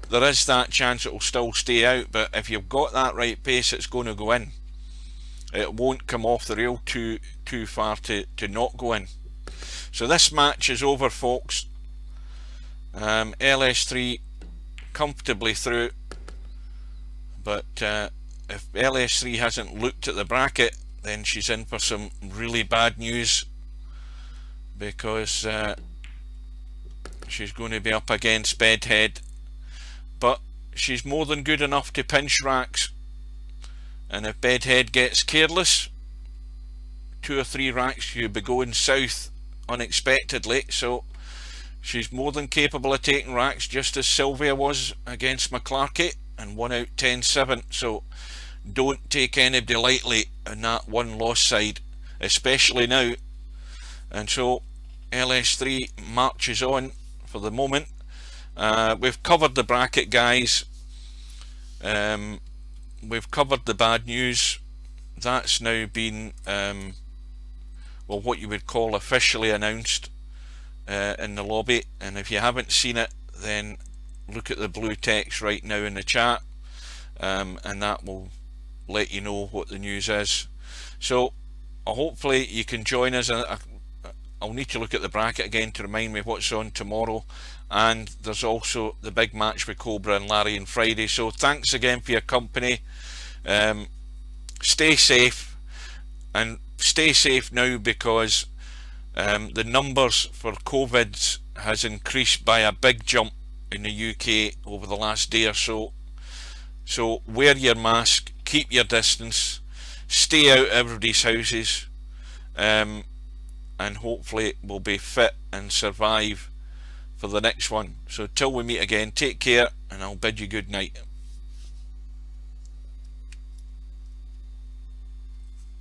Speaker 1: there is that chance it will still stay out, but if you've got that right pace, it's going to go in. It won't come off the rail too far to not go in. So this match is over, folks. LS3 comfortably through, but if LS3 hasn't looked at the bracket, then she's in for some really bad news, because she's going to be up against Bedhead. But she's more than good enough to pinch racks, and if Bedhead gets careless, 2 or 3 racks you'll be going south unexpectedly. So she's more than capable of taking racks, just as Sylvia was against McClarkey and won out 10-7. So don't take anybody lightly on that one loss side, especially now. And so LS3 marches on for the moment. We've covered the bracket, guys. We've covered the bad news. That's now been well, what you would call officially announced in the lobby, and if you haven't seen it, then look at the blue text right now in the chat, and that will let you know what the news is. So hopefully you can join us. I'll need to look at the bracket again to remind me what's on tomorrow, and there's also the big match with Cobra and Larry on Friday. So thanks again for your company. Stay safe, and stay safe now, because the numbers for COVID has increased by a big jump in the UK over the last day or so. So wear your mask, keep your distance, stay out of everybody's houses, and hopefully we'll be fit and survive for the next one. So till we meet again, take care, and I'll bid you good night.